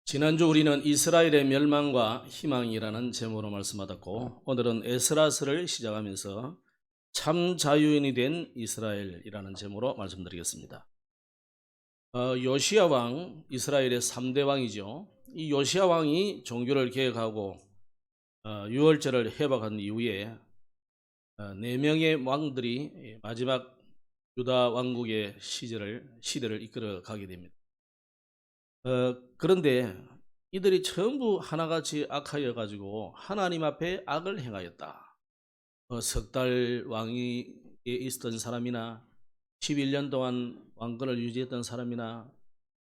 지난주 우리는 이스라엘의 멸망과 희망이라는 제목으로 말씀받았고, 오늘은 에스라서를 시작하면서 참 자유인이 된 이스라엘이라는 제목으로 말씀드리겠습니다. 요시야 왕, 이스라엘의 3대 왕이죠. 이 요시야 왕이 종교를 개혁하고 유월절을 해박한 이후에 4명의 왕들이 마지막 유다 왕국의 시대를 이끌어 가게 됩니다. 그런데 이들이 전부 하나같이 악하여 가지고 하나님 앞에 악을 행하였다. 석 달 왕위에 있었던 사람이나 11년 동안 왕권을 유지했던 사람이나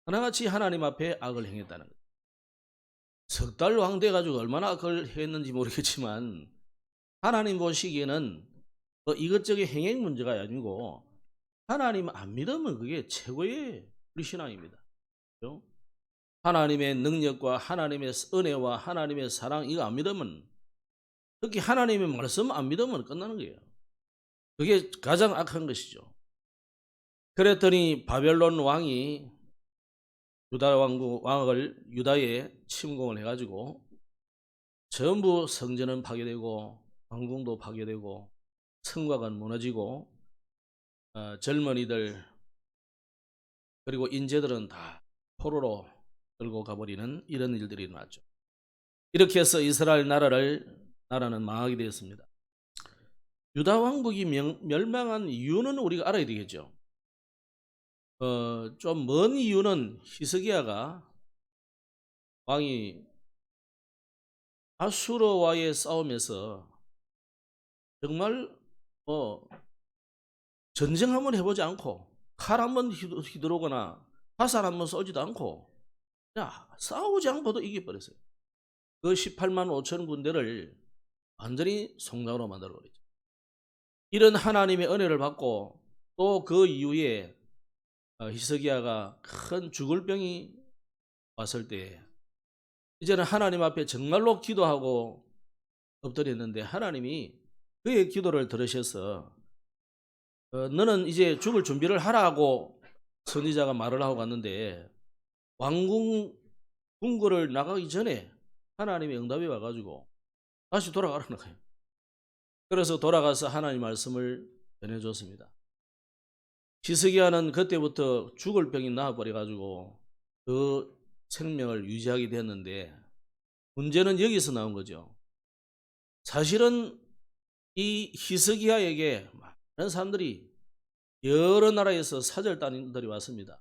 하나같이 하나님 앞에 악을 행했다는 거예요. 석 달 왕 돼가지고 얼마나 악을 했는지 모르겠지만 하나님 보시기에는 이것저것 행행 문제가 아니고 하나님 안 믿으면 그게 최고의 우리 신앙입니다. 그렇죠? 하나님의 능력과 하나님의 은혜와 하나님의 사랑 이거 안 믿으면, 특히 하나님의 말씀 안 믿으면 끝나는 거예요. 그게 가장 악한 것이죠. 그랬더니 바벨론 왕이 유다 왕을 유다에 침공을 해가지고 전부 성전은 파괴되고 왕궁도 파괴되고 성곽은 무너지고 젊은이들 그리고 인재들은 다 포로로 끌고 가버리는 이런 일들이 일어났죠. 이렇게 해서 이스라엘 나라는 망하게 되었습니다. 유다 왕국이 멸망한 이유는 우리가 알아야 되겠죠. 좀 먼 이유는 히스기야가 왕이 아수르와의 싸움에서 정말 전쟁 한번 해보지 않고 칼 한번 휘두르거나 화살 한번 쏘지도 않고 싸우지 않고도 이겨버렸어요. 그 18만 5천 군대를 완전히 송장으로 만들어버렸죠. 이런 하나님의 은혜를 받고 또 그 이후에 히스기야가 큰 죽을 병이 왔을 때 이제는 하나님 앞에 정말로 기도하고 엎드렸는데 하나님이 그의 기도를 들으셔서 너는 이제 죽을 준비를 하라고 선지자가 말을 하고 갔는데 왕궁 궁궐을 나가기 전에 하나님의 응답이 와가지고 다시 돌아가라는 거예요. 그래서 돌아가서 하나님 말씀을 전해줬습니다. 히스기야는 그때부터 죽을 병이 나와버려가지고 그 생명을 유지하게 됐는데 문제는 여기서 나온 거죠. 사실은 이 히스기야에게 많은 사람들이 여러 나라에서 사절단들이 왔습니다.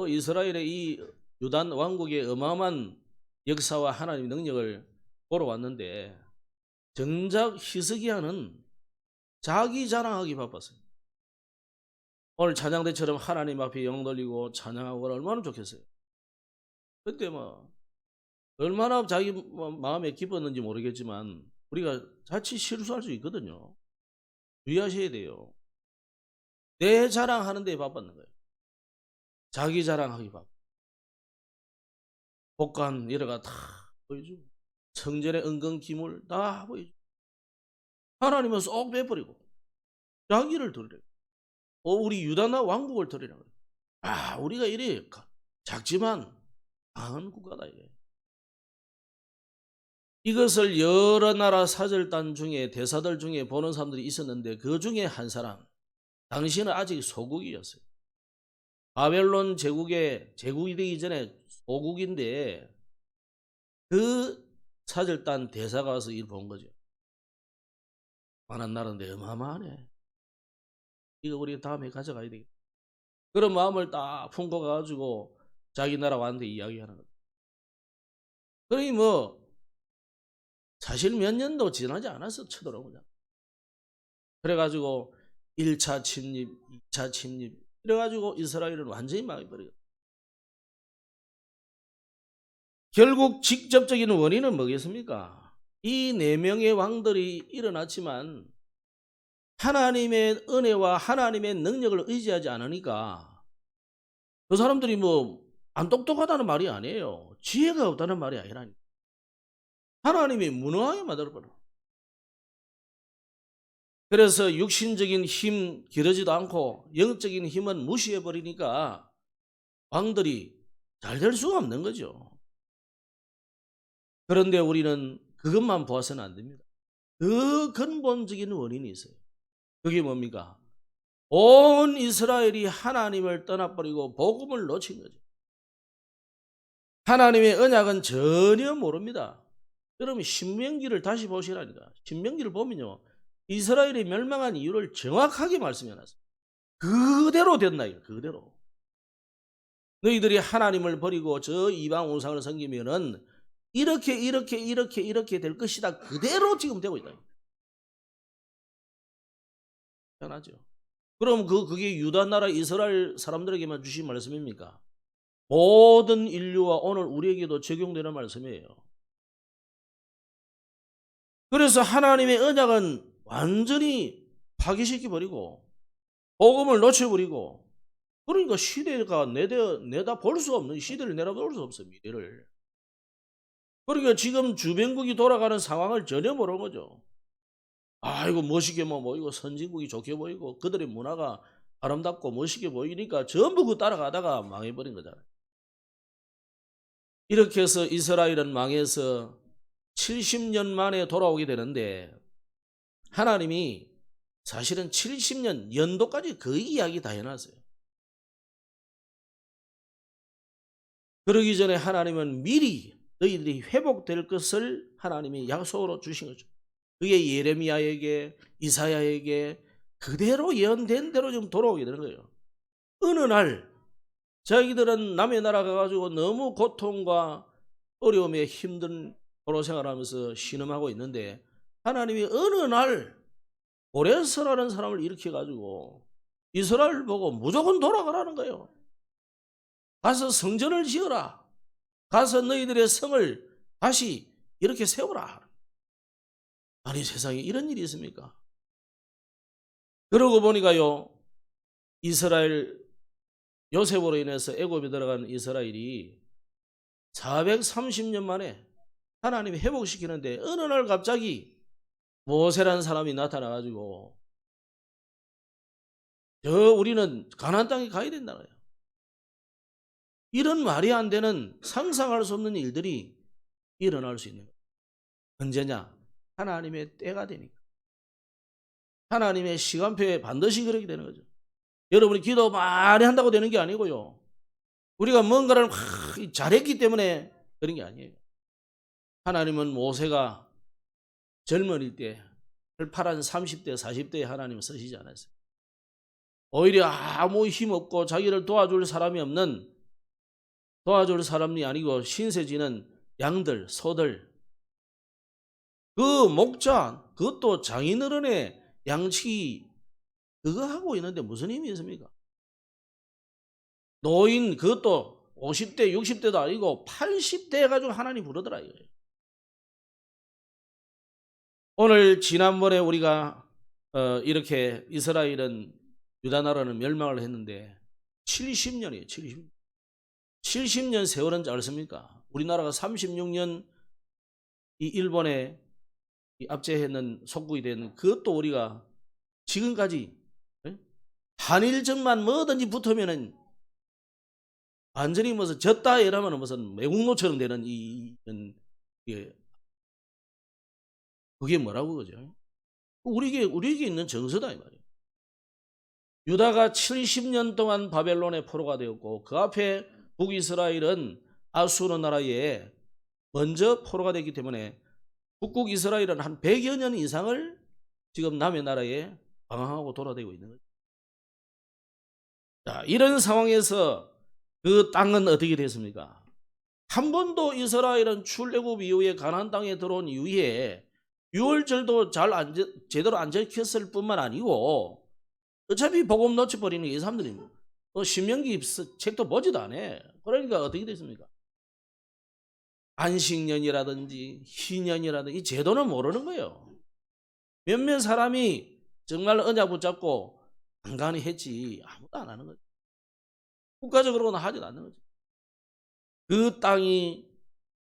이스라엘의 이 유단 왕국의 어마어마한 역사와 하나님의 능력을 보러 왔는데 정작 히스기야는 자기 자랑하기 바빴어요. 오늘 찬양대처럼 하나님 앞에 영 돌리고 찬양하고 얼마나 좋겠어요. 그때 얼마나 자기 마음에 기뻤는지 모르겠지만 우리가 자칫 실수할 수 있거든요. 주의하셔야 돼요. 내 자랑하는 데 바빴는 거예요. 자기 자랑하기 바빠. 복관 이래가 다 보여주고 성전의 은근 기물 다 보여주고 하나님은 쏙 빼버리고 자기를 드리래. 우리 유다나 왕국을 드리라 그래. 우리가 이래 작지만 강한 국가다 이게. 이것을 여러 나라 사절단 중에 대사들 중에 보는 사람들이 있었는데 그 중에 한 사람, 당시는 아직 소국이었어요. 바벨론 제국이 되기 전에 소국인데 그 사절단 대사가 와서 일 본 거죠. 많은 나라인데 어마어마하네. 이거 우리 다음에 가져가야 되겠다. 그런 마음을 딱 품고 가지고 자기 나라 왕한테 이야기하는 거죠. 그러니 사실 몇 년도 지나지 않았어 쳐들어온 거잖아. 그래가지고 1차 침입, 2차 침입 이래가지고 이스라엘은 완전히 망해버려요. 결국 직접적인 원인은 뭐겠습니까? 이 4명의 왕들이 일어났지만 하나님의 은혜와 하나님의 능력을 의지하지 않으니까 그 사람들이 안 똑똑하다는 말이 아니에요. 지혜가 없다는 말이 아니라니까. 하나님이 무능하게 만들어버려. 그래서 육신적인 힘 기르지도 않고 영적인 힘은 무시해버리니까 왕들이 잘 될 수가 없는 거죠. 그런데 우리는 그것만 보아서는 안 됩니다. 그 근본적인 원인이 있어요. 그게 뭡니까? 온 이스라엘이 하나님을 떠나버리고 복음을 놓친 거죠. 하나님의 언약은 전혀 모릅니다. 그러면 신명기를 다시 보시라니까. 신명기를 보면요, 이스라엘이 멸망한 이유를 정확하게 말씀해놨어요. 그대로 됐나 이거, 그대로. 너희들이 하나님을 버리고 저 이방 우상을 섬기면은 이렇게 될 것이다. 그대로 지금 되고 있다. 편하죠. 그럼 그게 유다 나라 이스라엘 사람들에게만 주신 말씀입니까? 모든 인류와 오늘 우리에게도 적용되는 말씀이에요. 그래서 하나님의 언약은 완전히 파괴시켜버리고 복음을 놓쳐버리고, 그러니까 시대가 내다 볼 수 없는, 시대를 내다볼 수 없어요. 미래를. 그러니까 지금 주변국이 돌아가는 상황을 전혀 모르는 거죠. 아이고 멋있게 뭐 이거 선진국이 좋게 보이고 그들의 문화가 아름답고 멋있게 보이니까 전부 그 따라가다가 망해버린 거잖아요. 이렇게 해서 이스라엘은 망해서 70년 만에 돌아오게 되는데, 하나님이 사실은 70년 연도까지 거의 이야기 다 해놨어요. 그러기 전에 하나님은 미리 너희들이 회복될 것을 하나님이 약속으로 주신 거죠. 그게 예레미야에게, 이사야에게 그대로 예언된 대로 좀 돌아오게 되는 거예요. 어느 날 자기들은 남의 나라 가가지고 너무 고통과 어려움에 힘든 도로 생활하면서 신음하고 있는데, 하나님이 어느 날 고레스라는 사람을 일으켜가지고 이스라엘 보고 무조건 돌아가라는 거예요. 가서 성전을 지어라. 가서 너희들의 성을 다시 이렇게 세워라. 아니, 세상에 이런 일이 있습니까? 그러고 보니까요, 이스라엘 요셉으로 인해서 애굽에 들어간 이스라엘이 430년 만에 하나님이 회복시키는데, 어느 날 갑자기 모세라는 사람이 나타나가지고 우리는 가나안 땅에 가야 된다는 거예요. 이런 말이 안 되는, 상상할 수 없는 일들이 일어날 수 있는 거예요. 언제냐? 하나님의 때가 되니까. 하나님의 시간표에 반드시 그렇게 되는 거죠. 여러분이 기도 많이 한다고 되는 게 아니고요, 우리가 뭔가를 잘했기 때문에 그런 게 아니에요. 하나님은 모세가 젊은일 때, 팔팔한 30대 40대에 하나님을 쓰시지 않았어요. 오히려 아무 힘 없고 자기를 도와줄 사람이 없는, 도와줄 사람이 아니고 신세지는 양들, 소들, 그 목자, 그것도 장인어른의 양치기 그거 하고 있는데 무슨 힘이 있습니까? 노인, 그것도 50대 60대도 아니고 80대 해가지고 하나님 부르더라 이거예요. 오늘 지난번에 우리가 이렇게 이스라엘은, 유다 나라는 멸망을 했는데 70년이에요. 70년. 70년 세월은 짧습니까? 우리나라가 36년 이 일본에 압제했는 속국이 된, 그것도 우리가 지금까지 한일전만 뭐든지 붙으면은 완전히 무슨 졌다 이러면 무슨 매국노처럼 되는 그게 뭐라고 그러죠? 우리에게 있는 정서다 이 말이에요. 유다가 70년 동안 바벨론의 포로가 되었고, 그 앞에 북이스라엘은 아수르 나라에 먼저 포로가 됐기 때문에 북국 이스라엘은 한 100여 년 이상을 지금 남의 나라에 방황하고 돌아다니고 있는 거죠. 자, 이런 상황에서 그 땅은 어떻게 됐습니까? 한 번도 이스라엘은 출애굽 이후에 가나안 땅에 들어온 이후에 유월절도 제대로 안 지켰을 뿐만 아니고, 어차피 복음 놓쳐버리는 이 사람들이 신명기 책도 보지도 않아. 그러니까 어떻게 됐습니까? 안식년이라든지 희년이라든지 이 제도는 모르는 거예요. 몇몇 사람이 정말 언약 붙잡고 안간히 했지 아무도 안 하는 거죠. 국가적으로는 하지도 않는 거죠. 그 땅이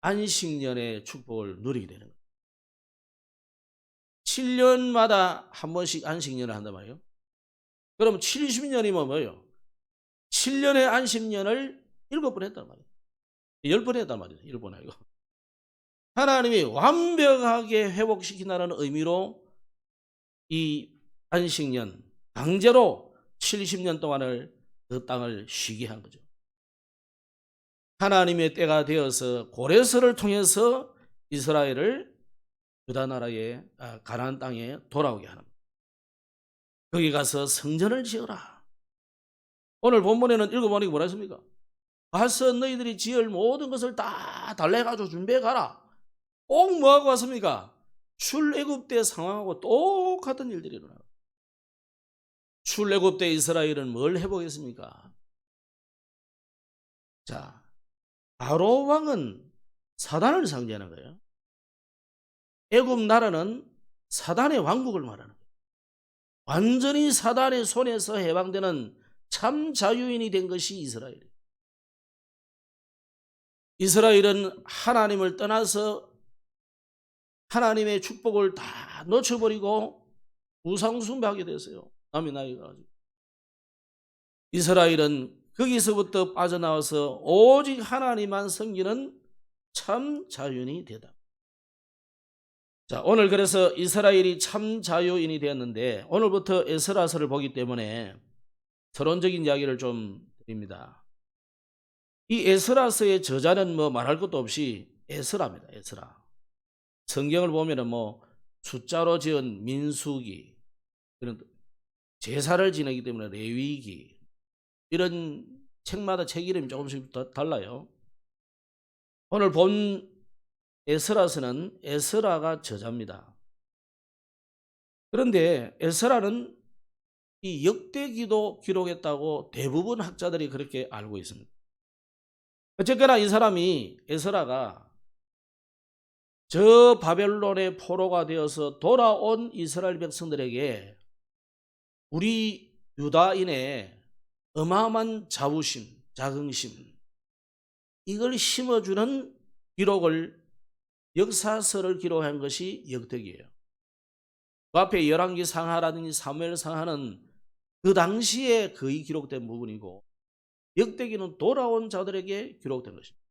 안식년의 축복을 누리게 되는 거예요. 7년마다 한 번씩 안식년을 한단 말이에요. 그럼 70년이면 뭐예요? 7년의 안식년을 7번 했단 말이에요. 10번 했단 말이에요. 10번 아니고. 하나님이 완벽하게 회복시킨다는 의미로 이 안식년, 강제로 70년 동안을 그 땅을 쉬게 한 거죠. 하나님의 때가 되어서 고레스를 통해서 이스라엘을 유다 나라의 가나안 땅에 돌아오게 하는 거예요. 거기 가서 성전을 지어라. 오늘 본문에는 읽어보니까 뭐라 했습니까? 가서 너희들이 지을 모든 것을 다 달래가지고 준비해 가라. 꼭 뭐하고 왔습니까? 출애굽때 상황하고 똑같은 일들이 일어나요. 출애굽때 이스라엘은 뭘 회복했습니까? 자, 바로 왕은 사단을 상징하는 거예요. 애굽 나라는 사단의 왕국을 말하는 거예요. 완전히 사단의 손에서 해방되는 참 자유인이 된 것이 이스라엘이에요. 이스라엘은 하나님을 떠나서 하나님의 축복을 다 놓쳐버리고 우상 숭배하게 됐어요. 남이 나이가 가지고. 이스라엘은 거기서부터 빠져나와서 오직 하나님만 섬기는 참 자유인이 되다. 자, 오늘 그래서 이스라엘이 참 자유인이 되었는데 오늘부터 에스라서를 보기 때문에 서론적인 이야기를 좀 드립니다. 이 에스라서의 저자는 뭐 말할 것도 없이 에스라입니다. 에스라. 성경을 보면은 뭐 숫자로 지은 민수기, 그런 제사를 지내기 때문에 레위기, 이런 책마다 책 이름이 조금씩 달라요. 오늘 본 에스라서는 에스라가 저자입니다. 그런데 에스라는 이 역대기도 기록했다고 대부분 학자들이 그렇게 알고 있습니다. 어쨌거나 이 사람이, 에스라가 저 바벨론의 포로가 되어서 돌아온 이스라엘 백성들에게 우리 유다인의 어마어마한 자부심, 자긍심, 이걸 심어주는 기록을, 역사서를 기록한 것이 역대기예요. 그 앞에 열왕기 상하라든지 사무엘 상하는 그 당시에 거의 기록된 부분이고, 역대기는 돌아온 자들에게 기록된 것입니다.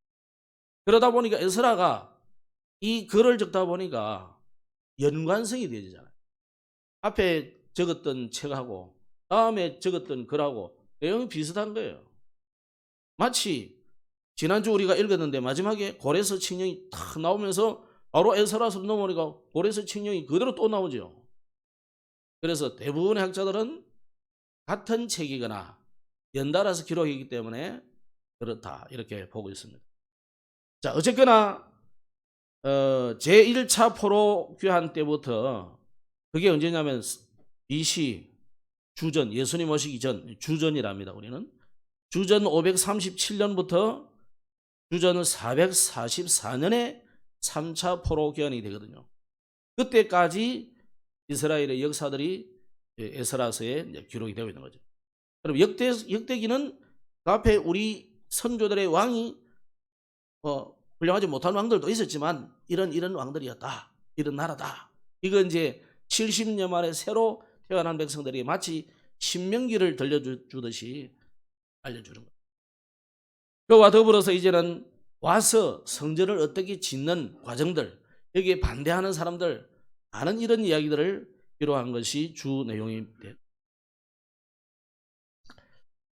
그러다 보니까 에스라가 이 글을 적다 보니까 연관성이 되잖아요. 앞에 적었던 책하고 다음에 적었던 글하고 내용이 비슷한 거예요. 마치 지난주 우리가 읽었는데 마지막에 고레스 칙령이 탁 나오면서 바로 에스라서로 넘어오니까 고레스 칙령이 그대로 또 나오죠. 그래서 대부분의 학자들은 같은 책이거나 연달아서 기록이기 때문에 그렇다, 이렇게 보고 있습니다. 자, 어쨌거나 제1차 포로 귀환 때부터, 그게 언제냐면 BC 주전, 예수님 오시기 전 주전이랍니다. 우리는 주전 537년부터 주전 444년에 3차 포로 귀환이 되거든요. 그때까지 이스라엘의 역사들이 에스라서에 기록이 되어 있는 거죠. 그럼 역대기는 그 앞에 우리 선조들의 왕이 훌륭하지 못한 왕들도 있었지만 이런 왕들이었다, 이런 나라다. 이건 이제 70년 만에 새로 태어난 백성들이 마치 신명기를 들려주듯이 알려주는 거예요. 그와 더불어서 이제는 와서 성전을 어떻게 짓는 과정들, 여기에 반대하는 사람들, 많은 이런 이야기들을 기록한 것이 주 내용이 돼요.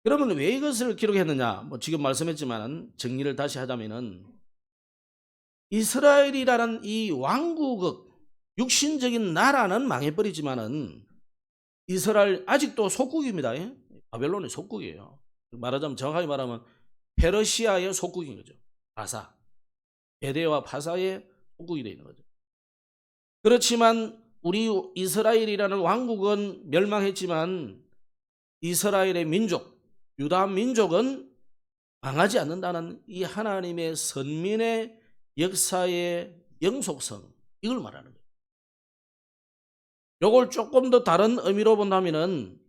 그러면 왜 이것을 기록했느냐? 뭐 지금 말씀했지만 정리를 다시 하자면은, 이스라엘이라는 이 왕국의 육신적인 나라는 망해버리지만은 이스라엘 아직도 속국입니다. 바벨론의 속국이에요. 말하자면, 정확하게 말하면 페르시아의 속국인 거죠. 파사, 메대와 파사의 속국이 되어 있는 거죠. 그렇지만 우리 이스라엘이라는 왕국은 멸망했지만 이스라엘의 민족, 유다 민족은 망하지 않는다는 이 하나님의 선민의 역사의 영속성, 이걸 말하는 거예요. 이걸 조금 더 다른 의미로 본다면은,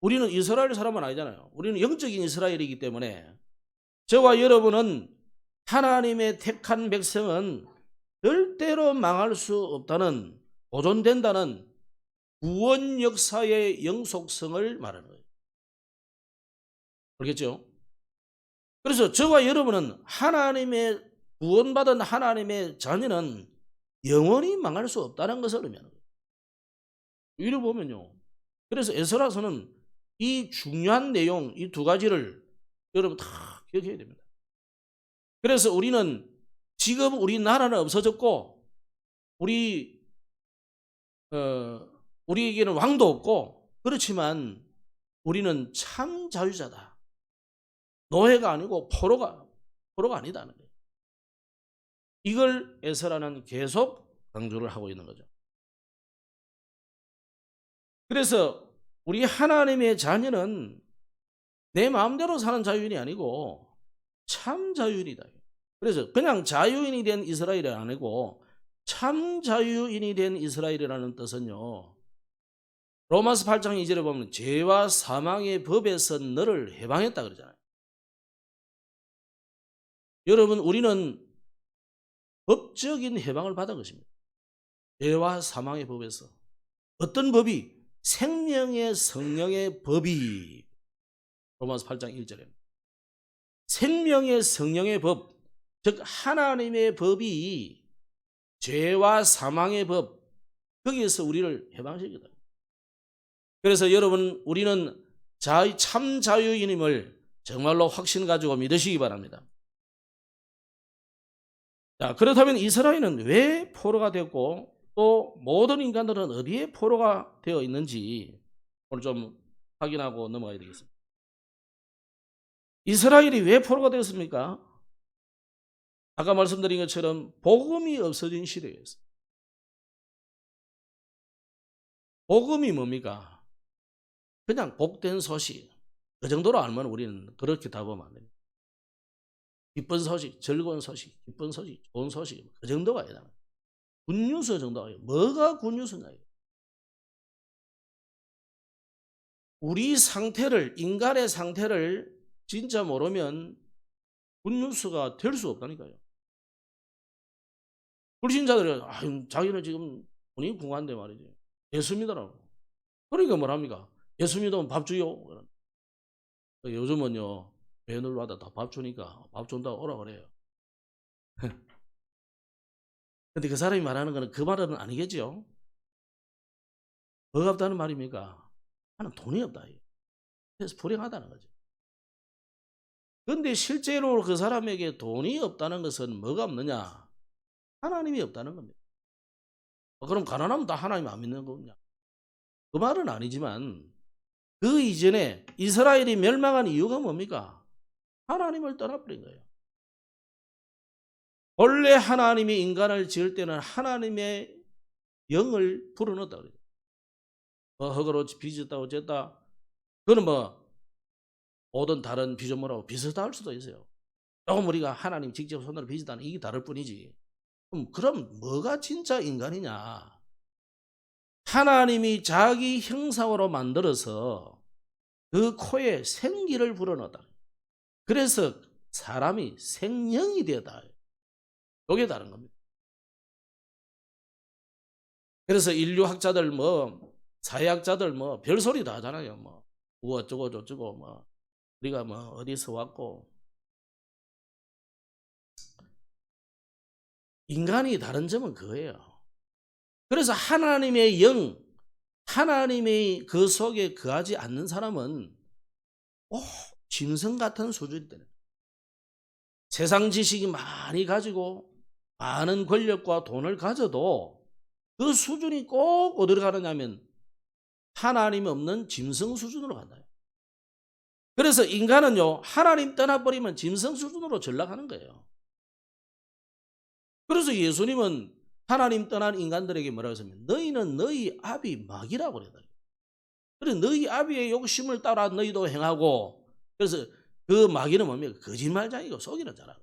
우리는 이스라엘 사람은 아니잖아요. 우리는 영적인 이스라엘이기 때문에 저와 여러분은 하나님의 택한 백성은 절대로 망할 수 없다는, 보존된다는 구원 역사의 영속성을 말하는 거예요. 알겠죠? 그래서 저와 여러분은 하나님의 구원받은 하나님의 자녀는 영원히 망할 수 없다는 것을 의미하는 거예요. 이를 보면요. 그래서 에스라서는 이 중요한 내용, 이 두 가지를 여러분 다 기억해야 됩니다. 그래서 우리는 지금 우리나라는 없어졌고, 우리에게는 왕도 없고, 그렇지만 우리는 참 자유자다. 노예가 아니고 포로가 아니다는 거예요. 이걸 에스라는 계속 강조를 하고 있는 거죠. 그래서 우리 하나님의 자녀는 내 마음대로 사는 자유인이 아니고 참 자유인이다. 그래서 그냥 자유인이 된 이스라엘이 아니고 참 자유인이 된 이스라엘이라는 뜻은요, 로마서 8장 2절에 보면 죄와 사망의 법에서 너를 해방했다 그러잖아요. 여러분, 우리는 법적인 해방을 받은 것입니다. 죄와 사망의 법에서. 어떤 법이? 생명의 성령의 법이. 로마서 8장 1절에 생명의 성령의 법, 즉 하나님의 법이 죄와 사망의 법, 거기에서 우리를 해방시키다. 그래서 여러분, 우리는 참 자유인임을 정말로 확신 가지고 믿으시기 바랍니다. 자, 그렇다면 이스라엘은 왜 포로가 됐고 또 모든 인간들은 어디에 포로가 되어 있는지 오늘 좀 확인하고 넘어가야 되겠습니다. 이스라엘이 왜 포로가 되었습니까? 아까 말씀드린 것처럼 복음이 없어진 시대였어요. 복음이 뭡니까? 그냥 복된 소식. 그 정도로 알면 우리는 그렇게 답하면 안 됩니다. 기쁜 소식, 즐거운 소식, 기쁜 소식, 좋은 소식, 그 정도가 아니다. 굿뉴스 정도가 아니에요. 뭐가 굿뉴스냐? 우리 상태를, 인간의 상태를 진짜 모르면 굿뉴스가 될 수 없다니까요. 불신자들이 자기는 지금 돈이 궁한데 말이지. 예수 믿으라고. 그러니까 뭐랍니까? 예수 믿으면 밥 주요. 요즘은요, 배늘마다 다 밥 주니까 밥 준다고 오라 그래요. 근데 그 사람이 말하는 거는 그 말은 아니겠죠? 뭐가 없다는 말입니까? 나는 돈이 없다. 그래서 불행하다는 거죠. 근데 실제로 그 사람에게 돈이 없다는 것은 뭐가 없느냐? 하나님이 없다는 겁니다. 그럼 가난하면 다 하나님 안 믿는 거냐? 그 말은 아니지만 그 이전에 이스라엘이 멸망한 이유가 뭡니까? 하나님을 떠나버린 거예요. 원래 하나님이 인간을 지을 때는 하나님의 영을 불어넣었다 그래요. 흙으로 빚었다 어쨌다. 그거는 모든 다른 피조물하고 비슷할 수도 있어요. 조금 우리가 하나님 직접 손으로 빚었다는 이게 다를 뿐이지. 그럼 뭐가 진짜 인간이냐? 하나님이 자기 형상으로 만들어서 그 코에 생기를 불어넣었다. 그래서 사람이 생명이 되었다. 이게 다른 겁니다. 그래서 인류학자들 사회학자들 별소리 다 하잖아요. 어쩌고 저쩌고 우리가 어디서 왔고. 인간이 다른 점은 그거예요. 그래서 하나님의 영, 하나님의 그 속에 거하지 않는 사람은 짐승 같은 수준이 되는 거예요. 세상 지식이 많이 가지고 많은 권력과 돈을 가져도 그 수준이 꼭 어디로 가느냐면 하나님 없는 짐승 수준으로 간다. 그래서 인간은요, 하나님 떠나버리면 짐승 수준으로 전락하는 거예요. 그래서 예수님은 하나님 떠난 인간들에게 뭐라고 했으면 너희는 너희 아비 마귀라고 그랬다. 그래서 너희 아비의 욕심을 따라 너희도 행하고, 그래서 그 마귀는 뭡니까? 거짓말장이고 속이는 자라.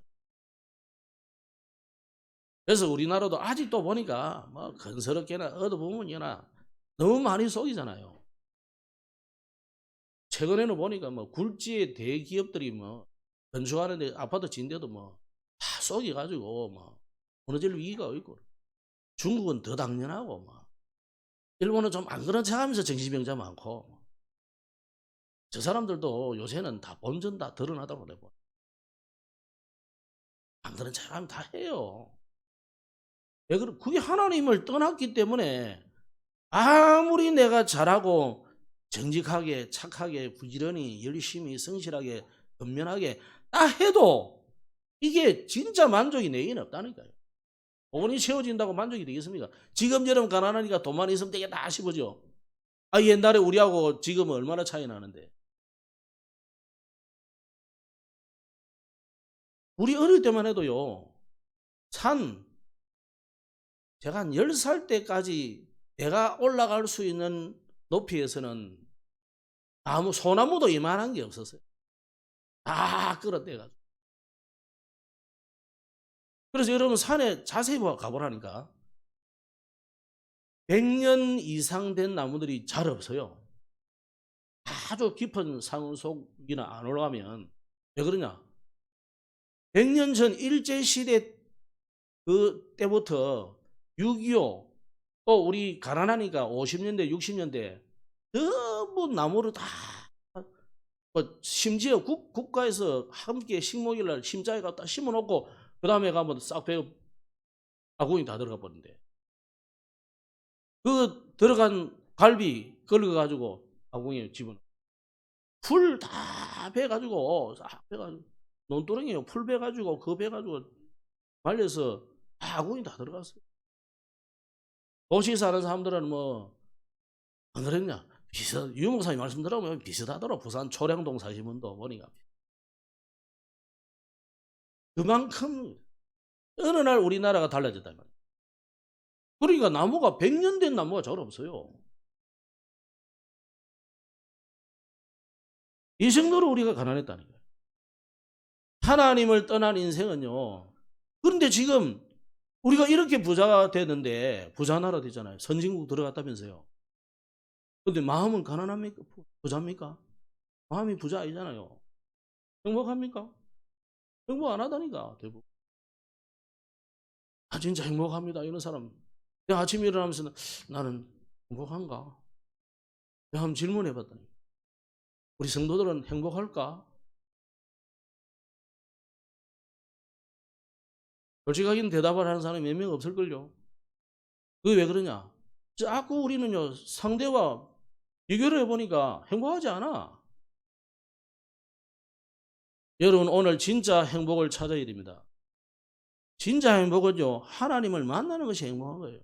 그래서 우리나라도 아직도 보니까 건설업계나 얻어부문이나 너무 많이 속이잖아요. 최근에는 보니까 굴지의 대기업들이 건축하는데 아파트 짓는데도 다 속여가지고 무너질 위기가 있고, 중국은 더 당연하고 일본은 좀 안 그런 척하면서 정신병자 많고, 저 사람들도 요새는 다 본전 다 드러나다고 그래. 남들은 잘하면 다 해요. 왜 그래? 그게 하나님을 떠났기 때문에 아무리 내가 잘하고 정직하게 착하게 부지런히 열심히 성실하게 건면하게 다 해도 이게 진짜 만족이 내게는 없다니까요. 돈이 채워진다고 만족이 되겠습니까? 지금처럼 가난하니까 돈만 있으면 되겠다 싶어죠. 옛날에 우리하고 지금은 얼마나 차이 나는데. 우리 어릴 때만 해도요. 제가 한 10살 때까지 내가 올라갈 수 있는 높이에서는 소나무도 이만한 게 없었어요. 다 끌어떼가지고. 그래서 여러분 산에 자세히 가보라니까 100년 이상 된 나무들이 잘 없어요. 아주 깊은 산속이나 안 올라가면. 왜 그러냐? 100년 전 일제시대 그 때부터 6.25 또 우리 가난하니까 50년대 60년대 전부 나무를 다 심지어 국가에서 함께 식목일날 심자에 갖다 심어놓고 그 다음에 가면 싹 베어 아궁이 다 들어가 버린대. 그 들어간 갈비 걸어가지고 아궁이에 집어넣어. 풀 다 베가지고 싹 베가지고 논두렁이에요. 풀 베가지고 그거 베가지고 말려서 아궁이 다 들어갔어요. 도시 사는 사람들은 뭐 안 그랬냐? 유 목사님 말씀 들어보면 비슷하더라. 부산 초량동 사시는 분도 보니까 그만큼 어느 날 우리나라가 달라졌다 말이야. 그러니까 나무가 100년 된 나무가 잘 없어요. 이 정도로 우리가 가난했다는 거예요. 하나님을 떠난 인생은요. 그런데 지금 우리가 이렇게 부자가 되는데 부자 나라 되잖아요. 선진국 들어갔다면서요. 근데 마음은 가난합니까? 부자입니까? 마음이 부자 아니잖아요. 행복합니까? 행복 안 하다니까 대부분. 진짜 행복합니다 이런 사람. 내가 아침에 일어나면서 나는 행복한가? 내가 한번 질문해 봤더니 우리 성도들은 행복할까? 솔직하게 대답을 하는 사람이 몇 명 없을걸요. 그게 왜 그러냐? 자꾸 우리는요 상대와 비교를 해보니까 행복하지 않아. 여러분 오늘 진짜 행복을 찾아야 됩니다. 진짜 행복은요 하나님을 만나는 것이 행복한 거예요.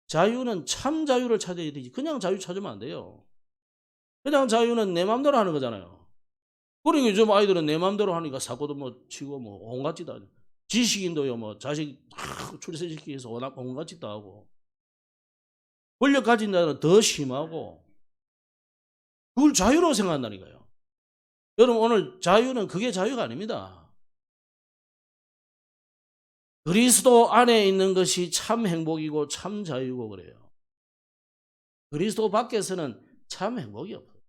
자유는 참 자유를 찾아야 되지 그냥 자유 찾으면 안 돼요. 그냥 자유는 내 마음대로 하는 거잖아요. 그러니까 요즘 아이들은 내 마음대로 하니까 사고도 뭐 치고 뭐 온갖 짓 다 지식인도요 뭐 자식 출세시키기 위해서 온갖 짓도 하고 권력 가진 자는 더 심하고 그걸 자유로 생각한다니까요. 여러분 오늘 자유는 그게 자유가 아닙니다. 그리스도 안에 있는 것이 참 행복이고 참 자유고 그래요. 그리스도 밖에서는 참 행복이 없어요.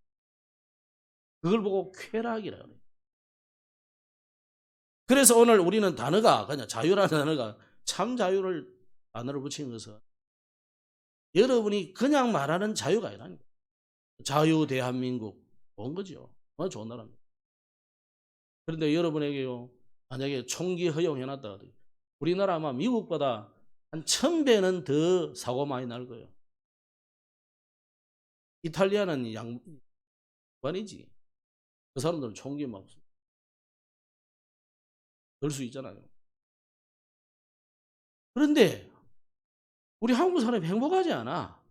그걸 보고 쾌락이라고 해요. 그래서 오늘 우리는 단어가 그냥 자유라는 단어가 참 자유를 단어를 붙인 것은 여러분이 그냥 말하는 자유가 아니라니까. 자유 대한민국 좋은 거죠. 정말 좋은 나라입니다. 그런데 여러분에게요 만약에 총기 허용해놨다 우리나라 아마 미국보다 한 1000배는 더 사고 많이 날 거예요. 이탈리아는 양반이지. 그 사람들은 총기 막 넣을 수 있잖아요. 그런데 우리 한국 사람이 행복하지 않아.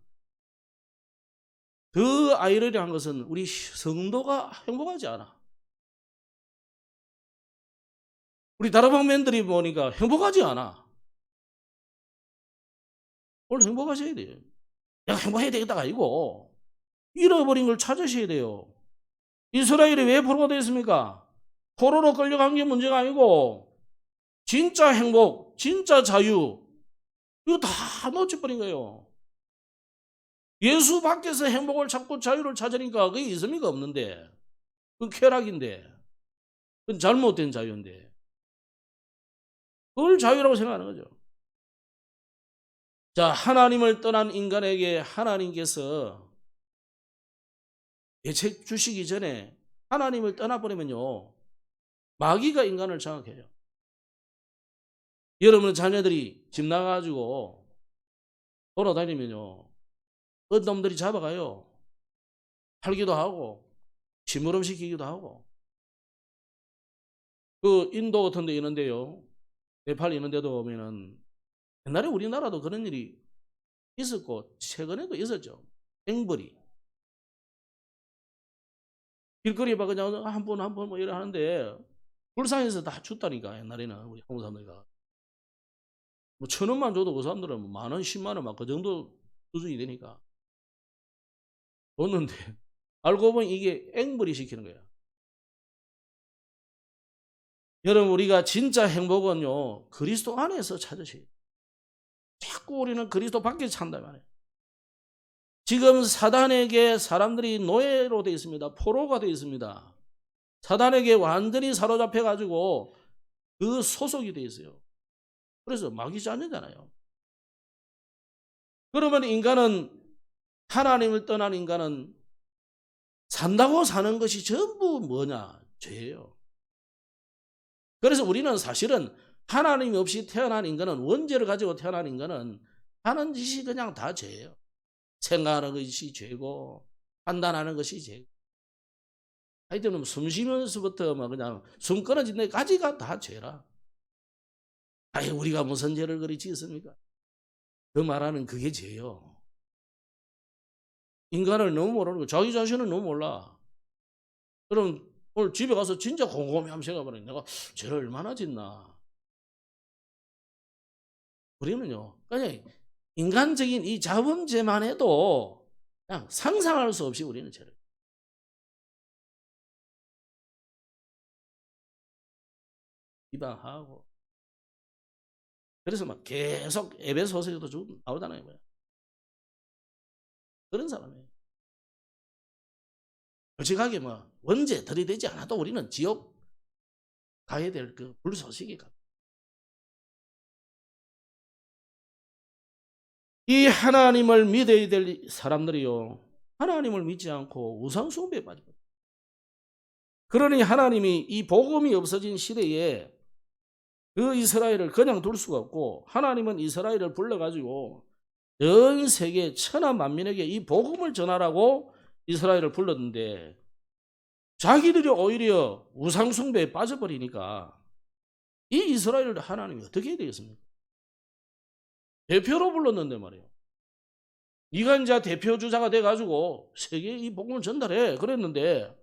더 아이러니한 것은 우리 성도가 행복하지 않아. 우리 다락방맨들이 보니까 행복하지 않아. 오늘 행복하셔야 돼요. 내가 행복해야 되겠다가 아니고 잃어버린 걸 찾으셔야 돼요. 이스라엘이 왜 포로가 됐습니까? 포로로 끌려간 게 문제가 아니고 진짜 행복, 진짜 자유 이거 다 놓쳐버린 거예요. 예수 밖에서 행복을 찾고 자유를 찾으니까 그게 있습니까? 없는데 그건 쾌락인데 그건 잘못된 자유인데 그걸 자유라고 생각하는 거죠. 자, 하나님을 떠난 인간에게 하나님께서 대책 주시기 전에 하나님을 떠나버리면요 마귀가 인간을 장악해요. 여러분 자녀들이 집 나가가지고 돌아다니면요, 어떤 놈들이 잡아가요. 팔기도 하고 심부름 시키기도 하고. 그 인도 같은 데 있는데요, 네팔 있는 데도 보면은 옛날에 우리나라도 그런 일이 있었고 최근에도 있었죠. 앵벌이 길거리에 막 그냥 한 번 한 번 뭐 이래 하는데 불쌍해서 다 줬다니까. 옛날에는 우리 한국 사람들이가 뭐 1,000원만 줘도 그 사람들은 뭐 10,000원 100,000원 막 그 정도 수준이 되니까 줬는데 알고 보니 이게 앵벌이 시키는 거야. 여러분 우리가 진짜 행복은요 그리스도 안에서 찾으셔야 돼요. 자꾸 우리는 그리스도 밖에서 찾는단 말이에요. 지금 사단에게 사람들이 노예로 되어 있습니다. 포로가 되어 있습니다. 사단에게 완전히 사로잡혀 가지고 그 소속이 되어 있어요. 그래서 마귀 자녀잖아요. 그러면 인간은, 하나님을 떠난 인간은 산다고 사는 것이 전부 뭐냐? 죄예요. 그래서 우리는 사실은 하나님 없이 태어난 인간은, 원죄를 가지고 태어난 인간은 하는 짓이 그냥 다 죄예요. 생각하는 것이 죄고 판단하는 것이 죄고, 하여튼 숨 쉬면서부터 막 그냥 숨 끊어진 데까지가 다 죄라. 아예 우리가 무슨 죄를 그리 지었습니까? 그 말하는 그게 죄요. 인간을 너무 모르는 거, 자기 자신을 너무 몰라. 그럼 오늘 집에 가서 진짜 곰곰이 한번 생각해보라. 내가 죄를 얼마나 짓나. 우리는요, 그냥 인간적인 이 자범죄만 해도 그냥 상상할 수 없이 우리는 죄를. 비방하고. 그래서 막 계속 에베소서에도 좀 나오잖아요. 그런 사람이에요. 솔직하게 뭐 원죄 들이대지 않아도 우리는 지옥 가야 될 그 불소식이 가. 이 하나님을 믿어야 될 사람들이요, 하나님을 믿지 않고 우상숭배에 빠집니다. 그러니 하나님이 이 복음이 없어진 시대에 그 이스라엘을 그냥 둘 수가 없고, 하나님은 이스라엘을 불러가지고 전 세계 천하 만민에게 이 복음을 전하라고 이스라엘을 불렀는데, 자기들이 오히려 우상숭배에 빠져버리니까 이 이스라엘을 하나님이 어떻게 해야 되겠습니까? 대표로 불렀는데 말이에요. 네가 이제 대표 주자가 돼가지고 세계에 이 복음을 전달해 그랬는데,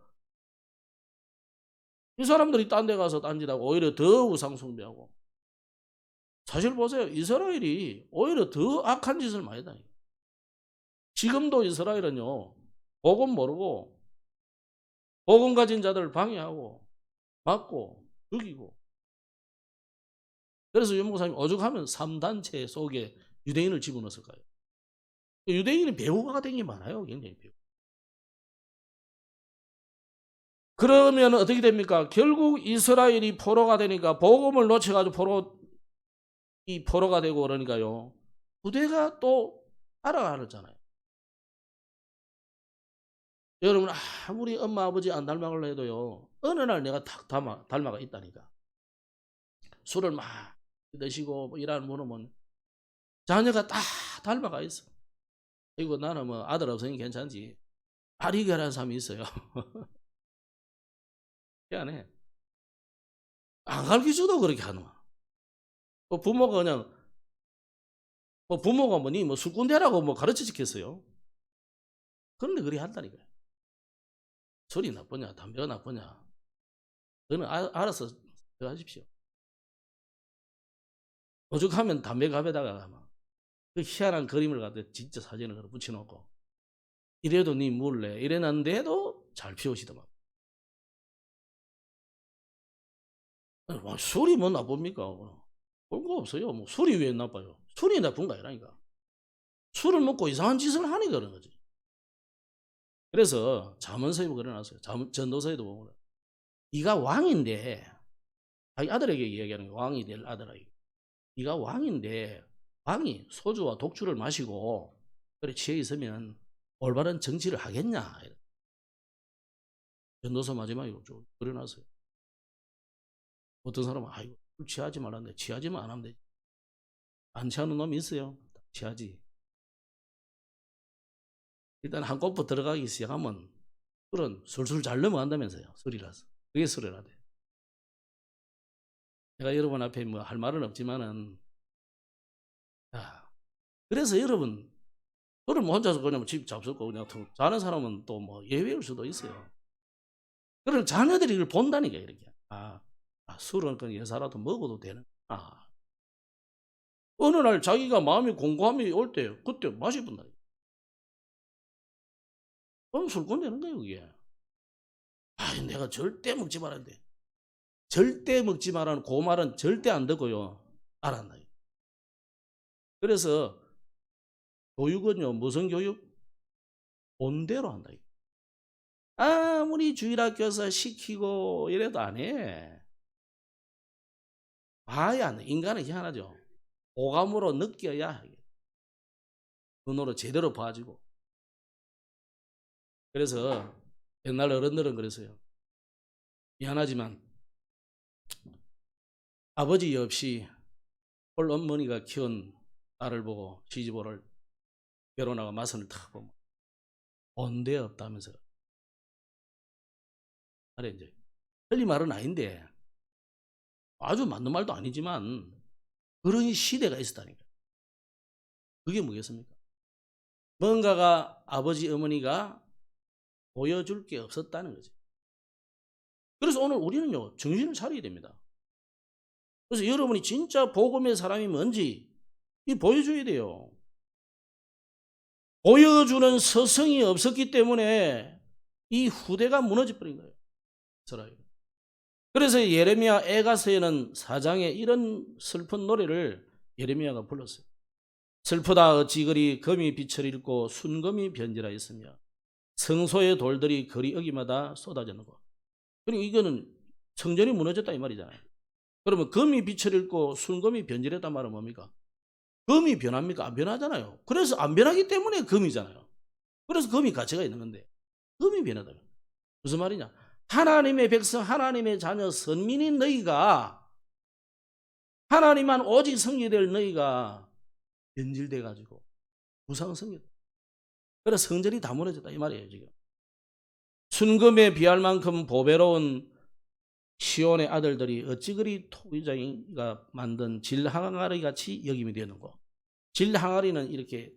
이 사람들이 딴 데 가서 딴짓하고 오히려 더 우상숭배하고. 사실 보세요, 이스라엘이 오히려 더 악한 짓을 많이 다니고, 지금도 이스라엘은요 복음 모르고 복음 가진 자들을 방해하고 막고 죽이고. 그래서 윤 목사님 오죽하면 3단체 속에 유대인을 집어넣었을까요? 유대인이 배후가 된 게 많아요. 굉장히 배후. 그러면 어떻게 됩니까? 결국 이스라엘이 포로가 되니까, 복음을 놓쳐가지고 포로가 되고 그러니까요, 부대가 또 따라가잖아요. 여러분 아무리 엄마 아버지 안 닮아가려 해도요, 어느 날 내가 탁 닮아가 있다니까. 술을 막 드시고 뭐 일하는 분은 자녀가 다 닮아가 있어. 그리고 나는 뭐 아들 없으니 괜찮지. 아리가라는 사람이 있어요. 희한해. 안 가르쳐줘도 그렇게 하는 거야. 부모가 그냥 부모가 뭐니 뭐 술꾼대라고 뭐 가르쳐 시켰어요. 그런데 그리 한다니까요. 술이 나쁘냐 담배가 나쁘냐, 너는 알아서 하십시오. 오죽하면 담배갑에다가 그 희한한 그림을 갖다 진짜 사진을 갖다 붙여놓고, 이래도 니 몰래 이래놨는데도 잘 피우시더만. 술이 뭐 나쁩니까? 그런 거 없어요. 뭐 술이 왜 나빠요? 술이 나쁜 거 아니라니까. 술을 먹고 이상한 짓을 하니까 그런 거지. 그래서 잠언서에 그려놨어요. 전도서에도 보면 네가 왕인데, 자기 아들에게 이야기하는 거예요. 왕이 될 아들에게. 네가 왕인데 왕이 소주와 독주를 마시고 그래 취해 있으면 올바른 정치를 하겠냐. 전도서 마지막에 좀 그려놨어요. 어떤 사람은 아이고 술 취하지 말았는데 취하지만 안 하면 되지. 안 취하는 놈이 있어요. 취하지. 일단 한 골프 들어가기 시작하면 술은 술술 잘 넘어간다면서요. 술이라서. 그게 술이라 돼. 제가 여러분 앞에 뭐 할 말은 없지만은, 그래서 여러분, 술을 뭐 혼자서 그냥 집 잡수고 그냥 자는 사람은 또 뭐 예외일 수도 있어요. 그럼 자녀들이 이걸 본다니까, 이렇게. 술은 그냥 여사라도 먹어도 되는. 어느 날 자기가 마음이 공고함이 올 때, 그때 맛이 분다. 그럼 술꾼 되는 거예요, 그게. 내가 절대 먹지 말았는데. 절대 먹지 말라는 그 말은 절대 안 듣고요. 알았나. 그래서 교육은요, 무슨 교육? 본대로 한다. 아무리 주일학교에서 시키고 이래도 안 해. 봐야 안 돼. 인간은 희한하죠. 오감으로 느껴야 해. 눈으로 제대로 봐가지고. 그래서 옛날 어른들은 그랬어요. 미안하지만 아버지 없이 홀 어머니가 키운 딸을 보고 시집오를 결혼하고 맞선을 탁 보면 본데 없다면서. 아래 이제 틀린 말은 아닌데 아주 맞는 말도 아니지만 그런 시대가 있었다니까. 그게 뭐겠습니까? 뭔가가 아버지 어머니가 보여줄 게 없었다는 거지. 그래서 오늘 우리는요 정신을 차려야 됩니다. 그래서 여러분이 진짜 복음의 사람이 뭔지 보여줘야 돼요. 보여주는 서성이 없었기 때문에 이 후대가 무너져 버린 거예요. 그래서 예레미야 애가서에는 4장에 이런 슬픈 노래를 예레미야가 불렀어요. 슬프다 어찌 그리 금이 빛을 잃고 순금이 변질하였으며 성소의 돌들이 거리 어기마다 쏟아졌는고. 그러니까 이거는 성전이 무너졌다 이 말이잖아요. 그러면 금이 빛을 잃고 순금이 변질했단 말은 뭡니까? 금이 변합니까? 안 변하잖아요. 그래서 안 변하기 때문에 금이잖아요. 그래서 금이 가치가 있는 건데 금이 변하다. 무슨 말이냐? 하나님의 백성, 하나님의 자녀, 선민인 너희가 하나님만 오직 섬기될 너희가 변질돼 가지고 무상 섬겼다. 그래서 성전이 다 무너졌다 이 말이에요 지금. 순금에 비할 만큼 보배로운 시온의 아들들이 어찌 그리 토기장이가 만든 질항아리 같이 여김이 되는고. 질항아리는 이렇게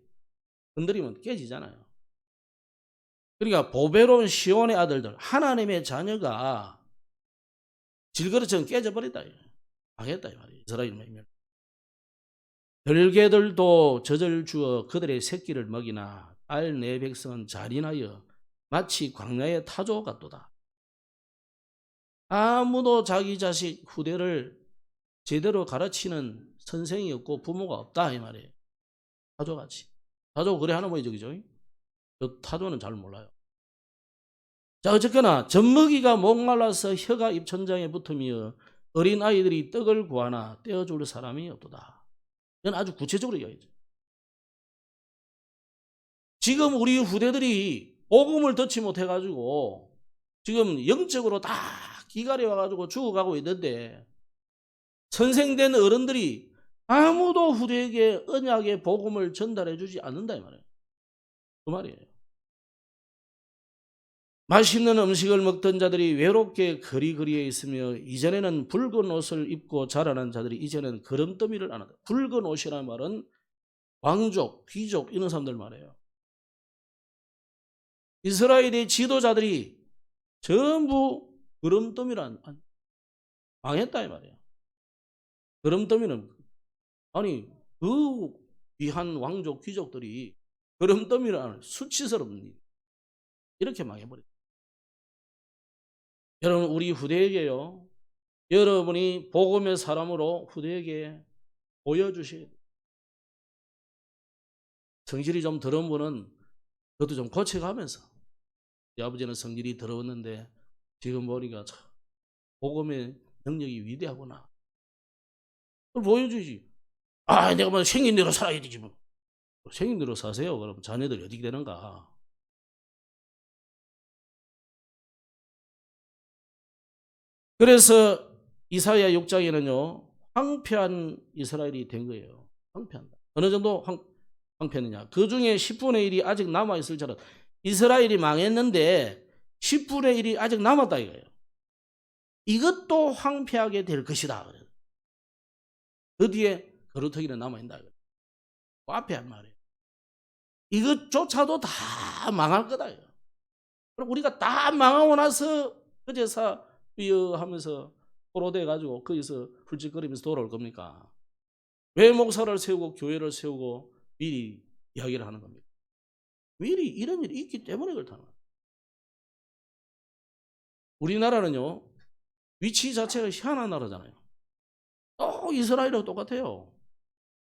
건드리면 깨지잖아요. 그러니까 보배로운 시온의 아들들, 하나님의 자녀가 질그릇처럼 깨져버렸다. 망했다 이 말이에요. 이스라엘이면. 들개들도 젖을 주어 그들의 새끼를 먹이나 알 내 백성은 잔인하여 마치 광야의 타조 같도다. 아무도 자기 자식 후대를 제대로 가르치는 선생이 없고 부모가 없다 이 말이에요. 타조같이. 타조 그래 하는 모이죠, 그죠? 저 타조는 잘 몰라요. 자, 어쨌거나 젖먹이가 목말라서 혀가 입천장에 붙으며 어린 아이들이 떡을 구하나 떼어줄 사람이 없도다. 이건 아주 구체적으로 이야기죠. 지금 우리 후대들이 복음을 듣지 못해가지고 지금 영적으로 다 기갈해 와가지고 죽어가고 있는데 선생된 어른들이 아무도 후대에게 언약의 복음을 전달해 주지 않는다 이 말이에요. 그 말이에요. 맛있는 음식을 먹던 자들이 외롭게 거리거리에 있으며 이전에는 붉은 옷을 입고 자라난 자들이 이제는 거름더미를 안 한다. 붉은 옷이라는 말은 왕족, 귀족 이런 사람들 말이에요. 이스라엘의 지도자들이 전부 거름더미를 망했다 이 말이에요. 거름더미는 아니 그 귀한 왕족 귀족들이 거름더미를 수치스러운 일 이렇게 망해버렸다. 여러분 우리 후대에게요. 여러분이 복음의 사람으로 후대에게 보여주셔야 돼요. 성질이 좀 더러운 분은 그것도 좀 고쳐가면서 우리 아버지는 성질이 더러웠는데 지금 보니까 참 복음의 능력이 위대하구나. 그걸 보여주지. 내가 뭐 생긴 대로 살아야 되지 뭐. 생긴 대로 사세요. 그럼 자녀들이 어떻게 되는가. 그래서 이사야 6장에는요 황폐한 이스라엘이 된 거예요. 황폐한다. 어느 정도 황폐느냐. 그 중에 10분의 1이 아직 남아있을지라도 이스라엘이 망했는데 10분의 1이 아직 남았다 이거예요. 이것도 황폐하게 될 것이다. 그 뒤에 거루터기는 남아있다. 황폐한 말이에요. 이것조차도 다 망할 거다. 그럼 우리가 다 망하고 나서 그제서 하면서 포로돼 가지고 거기서 훌쩍거리면서 돌아올 겁니까? 왜 목사를 세우고 교회를 세우고 미리 이야기를 하는 겁니까? 미리 이런 일이 있기 때문에 그렇다는 거예요. 우리나라는요 위치 자체가 희한한 나라잖아요. 또 이스라엘하고 똑같아요.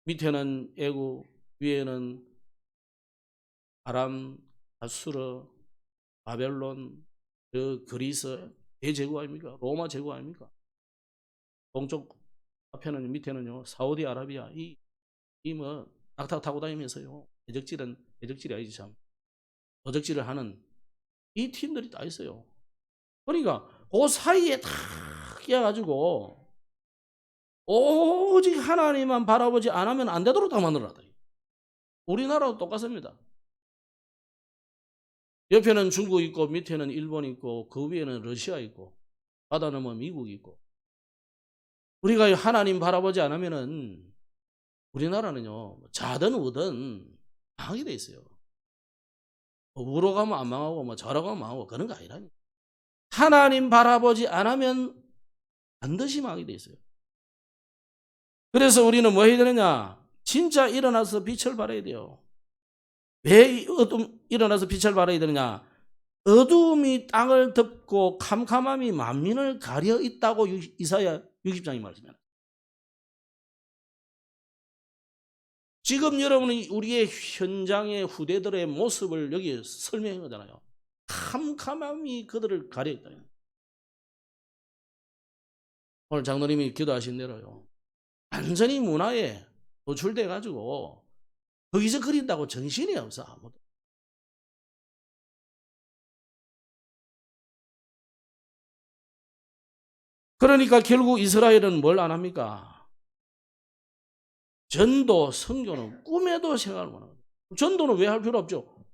밑에는 애국, 위에는 아람, 아수르, 바벨론, 그리스 대제국 아닙니까? 로마 제국 아닙니까? 동쪽 앞에는 밑에는요 사우디아라비아 뭐 낙타 타고 다니면서요 대적질이 아니지 참 도적질을 하는 이 팀들이 다 있어요. 그러니까 그 사이에 다 끼어가지고 오직 하나님만 바라보지 않으면 안 되도록 다 만들어놨다. 우리나라도 똑같습니다. 옆에는 중국 있고 밑에는 일본 있고 그 위에는 러시아 있고 바다 넘어 미국 있고 우리가 하나님 바라보지 않으면은 우리나라는요 자든 우든 망하게 돼 있어요. 우로 가면 안 망하고 뭐 저러 가면 망하고 그런 거 아니라니. 하나님 바라보지 않으면 반드시 망하게 돼 있어요. 그래서 우리는 뭐 해야 되느냐? 진짜 일어나서 빛을 발해야 돼요. 왜 일어나서 빛을 발해야 되느냐? 어두움이 땅을 덮고 캄캄함이 만민을 가려 있다고 이사야 60장이 말씀합니다. 지금 여러분이 우리의 현장의 후대들의 모습을 여기 설명한 거잖아요. 캄캄함이 그들을 가려 있다. 오늘 장로님이 기도하신 대로요. 완전히 문화에 노출돼 가지고 거기서 그린다고 정신이 없어 아무도. 그러니까 결국 이스라엘은 뭘 안 합니까? 전도, 선교는 꿈에도 생각을 못 합니다. 전도는 왜 할 필요 없죠?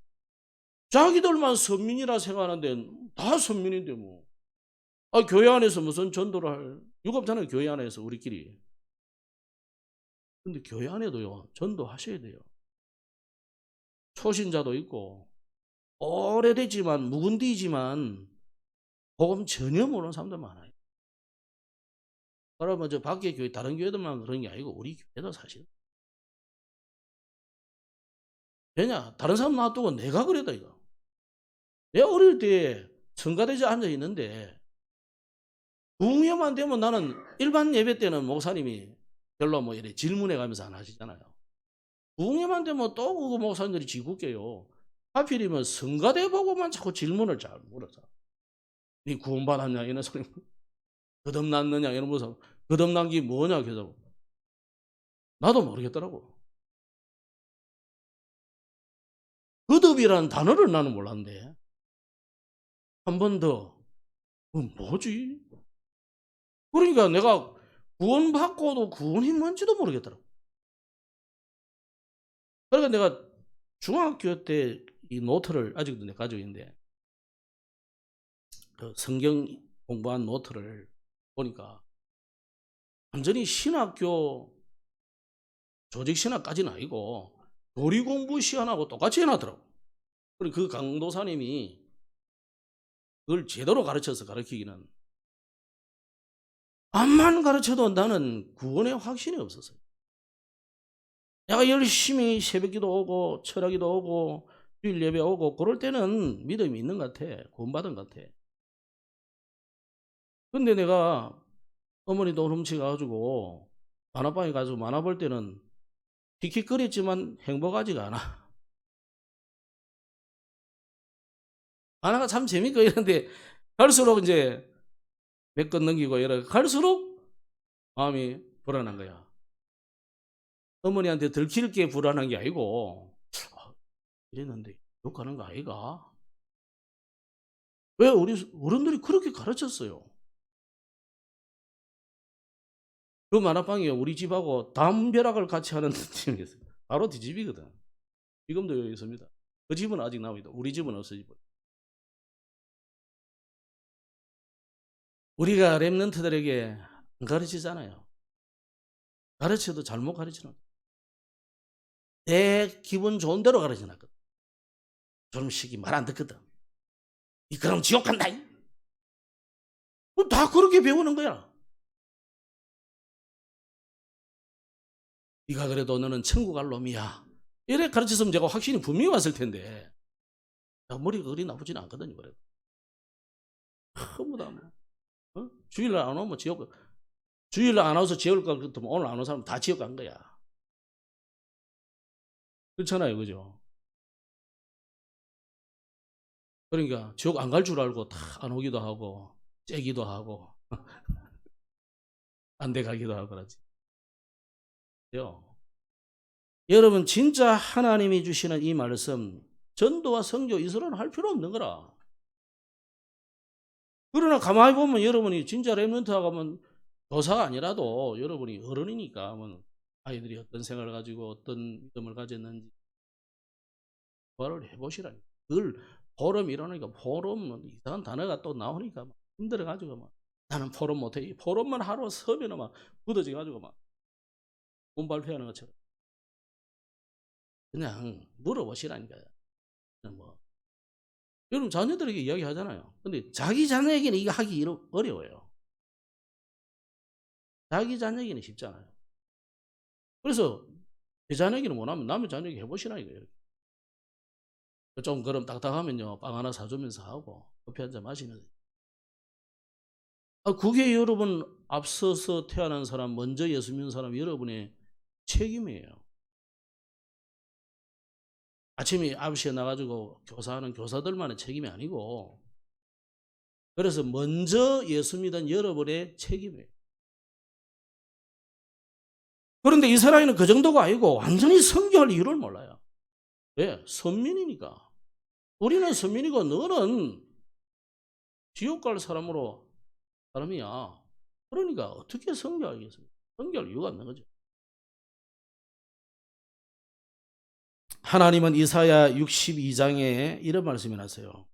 자기들만 선민이라 생각하는데 다 선민인데 뭐. 교회 안에서 무슨 전도를 할 이유가 없잖아요. 교회 안에서 우리끼리. 근데 교회 안에도요 전도하셔야 돼요. 초신자도 있고 오래됐지만 묵은디지만 복음 전혀 모르는 사람들 많아요. 그러면 저 밖에 교회 다른 교회들만 그런 게 아니고 우리 교회도 사실. 왜냐? 다른 사람 놔두고 내가 그랬다 이거. 내가 어릴 때 성가대에 앉아 있는데 부흥회만 되면 나는 일반 예배 때는 목사님이 별로 뭐 이래 질문해 가면서 안 하시잖아요. 부흥회만 되면 또 그 목사님들이 지국게요. 하필이면 성가대 보고만 자꾸 질문을 잘 물어서. 니 구원받았냐 이런 소리. 거듭났느냐 이러면서 거듭난 게 뭐냐 계속. 나도 모르겠더라고. 거듭이라는 단어를 나는 몰랐는데 한 번 더 뭐지? 그러니까 내가 구원받고도 구원이 뭔지도 모르겠더라고. 그러니까 내가 중학교 때 이 노트를 아직도 내가 가지고 있는데 그 성경 공부한 노트를 보니까 완전히 신학교 조직신학까지는 아니고 도리 공부 시간하고 똑같이 해놨더라고. 그리고 그 강도사님이 그걸 제대로 가르쳐서 가르치기는 암만 가르쳐도 나는 구원의 확신이 없었어요. 내가 열심히 새벽기도 오고 철학기도 오고 주일 예배 오고 그럴 때는 믿음이 있는 것 같아. 구원받은 것 같아. 근데 내가 어머니 돈 훔쳐가지고 만화방에 가서 만화 볼 때는 킥킥거렸지만 행복하지가 않아. 만화가 참 재밌고 이런데 갈수록 이제 몇 건 넘기고 이래 갈수록 마음이 불안한 거야. 어머니한테 들킬 게 불안한 게 아니고 이랬는데 욕하는 거 아이가? 왜 우리 어른들이 그렇게 가르쳤어요? 그 만화방이 우리 집하고 담벼락을 같이 하는 집이 있어요. 바로 뒷집이거든. 지금도 여기 있습니다. 그 집은 아직 남아있다. 우리 집은 없어지고. 우리가 랩런트들에게 안 가르치잖아요. 가르쳐도 잘못 가르치는 거예요. 내 기분 좋은 대로 가르쳐놨거든. 젊은이기 말 안 듣거든. 이 그럼 지옥 간다. 다 그렇게 배우는 거야. 네가 그래도 너는 천국 갈 놈이야. 이래 가르쳤으면 제가 확신이 분명히 왔을 텐데. 머리가 그리 나쁘진 않거든요. 그래도. 전부 다 뭐. 주일날 안 오면 지옥, 주일날 안 와서 지옥 갈 것 같으면 오늘 안 온 사람 다 지옥 간 거야. 그렇잖아요. 그죠? 그러니까 지옥 안 갈 줄 알고 다 안 오기도 하고, 째기도 하고, 안 돼 가기도 하고 그러지. 여러분, 진짜 하나님이 주시는 이 말씀, 전도와 선교 이스라엘 할 필요 없는 거라. 그러나 가만히 보면 여러분이 진짜 렘넌트하고 하면 교사가 아니라도 여러분이 어른이니까 아이들이 어떤 생각을 가지고 어떤 믿음을 가졌는지 대화를 해보시라니까. 그걸 포럼 이러니까 포럼 이상한 단어가 또 나오니까 막 힘들어가지고 막 나는 포럼 못해. 이 포럼만 하루 서면 막 굳어져가지고 막 돈 발표하는 것처럼 그냥 물어보시라니까요. 뭐 여러분 자녀들에게 이야기하잖아요. 근데 자기 자녀에게는 이거 하기 어려워요. 자기 자녀에게는 쉽잖아요. 그래서 제 자녀에게는 못하면 남의 자녀에게 해보시라 이거예요. 좀 그럼 딱딱하면요 빵 하나 사주면서 하고 커피 한잔 마시면서. 그게 여러분 앞서서 태어난 사람, 먼저 예수 믿는 사람 여러분의 책임이에요. 아침에 9시에 나가지고 교사하는 교사들만의 책임이 아니고, 그래서 먼저 예수 믿은 여러분의 책임이에요. 그런데 이스라엘은 그 정도가 아니고 완전히 선교할 이유를 몰라요. 왜? 선민이니까. 우리는 선민이고 너는 지옥 갈 사람이야. 그러니까 어떻게 선교하겠습니까? 선교할 이유가 없는 거죠. 하나님은 이사야 62장에 이런 말씀을 하세요.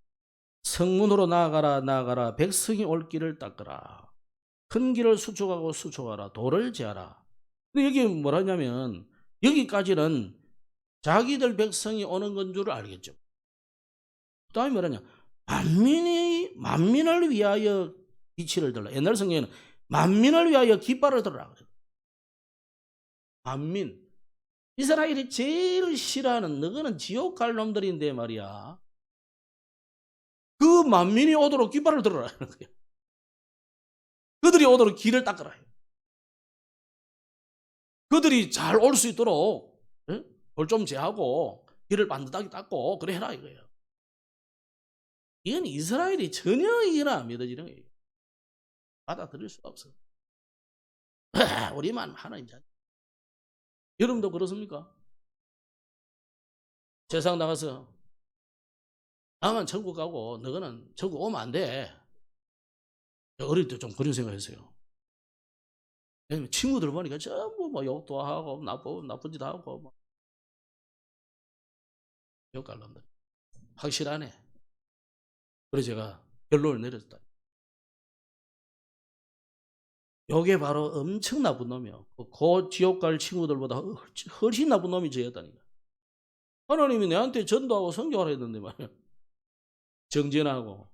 성문으로 나아가라 나아가라 백성이 올 길을 닦으라. 큰 길을 수축하고 수축하라. 도를 제하라. 근데 여기 뭐라냐면 여기까지는 자기들 백성이 오는 건 줄 알겠죠. 그 다음에 뭐라냐. 만민을 위하여 기치를 들라. 옛날 성경에는 만민을 위하여 깃발을 들라. 만민. 이스라엘이 제일 싫어하는 너희는 지옥 갈 놈들인데 말이야. 그 만민이 오도록 깃발을 들어라. 그들이 오도록 길을 닦으라. 그들이 잘 올 수 있도록 돌 좀 제하고 길을 반듯하게 닦고 그래 해라 이거예요. 이건 이스라엘이 전혀 이해는 안 믿어지는 거예요. 받아들일 수가 없어. 우리만 하나님 자녀. 여러분도 그렇습니까? 세상 나가서 나만 천국 가고 너는 천국 오면 안 돼. 어릴 때 좀 그런 생각했어요. 왜냐면 친구들 보니까 전부 뭐 욕도 하고 나쁜 짓 하고 뭐. 욕 갈람들 확실하네. 그래서 제가 결론을 내렸다. 요게 바로 엄청 나쁜 놈이요. 그 지옥 갈 친구들보다 훨씬 나쁜 놈이 저였다니까. 하나님이 내한테 전도하고 선교하라 했는데 말이야. 정진하고.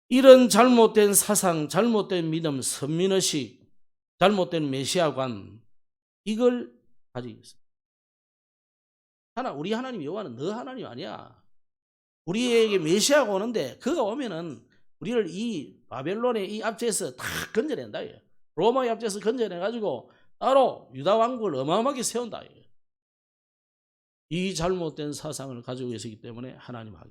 이런 잘못된 사상, 잘못된 믿음, 선민의식, 잘못된 메시아관, 이걸 가지고 있어요. 우리 하나님 여호와는 너 하나님 아니야. 우리에게 메시아가 오는데 그가 오면은 우리를 이 바벨론의 이 압제에서 다 건져낸다. 로마의 압제에서 건져내가지고 따로 유다 왕국을 어마어마하게 세운다. 이 잘못된 사상을 가지고 계시기 때문에 하나님 하게.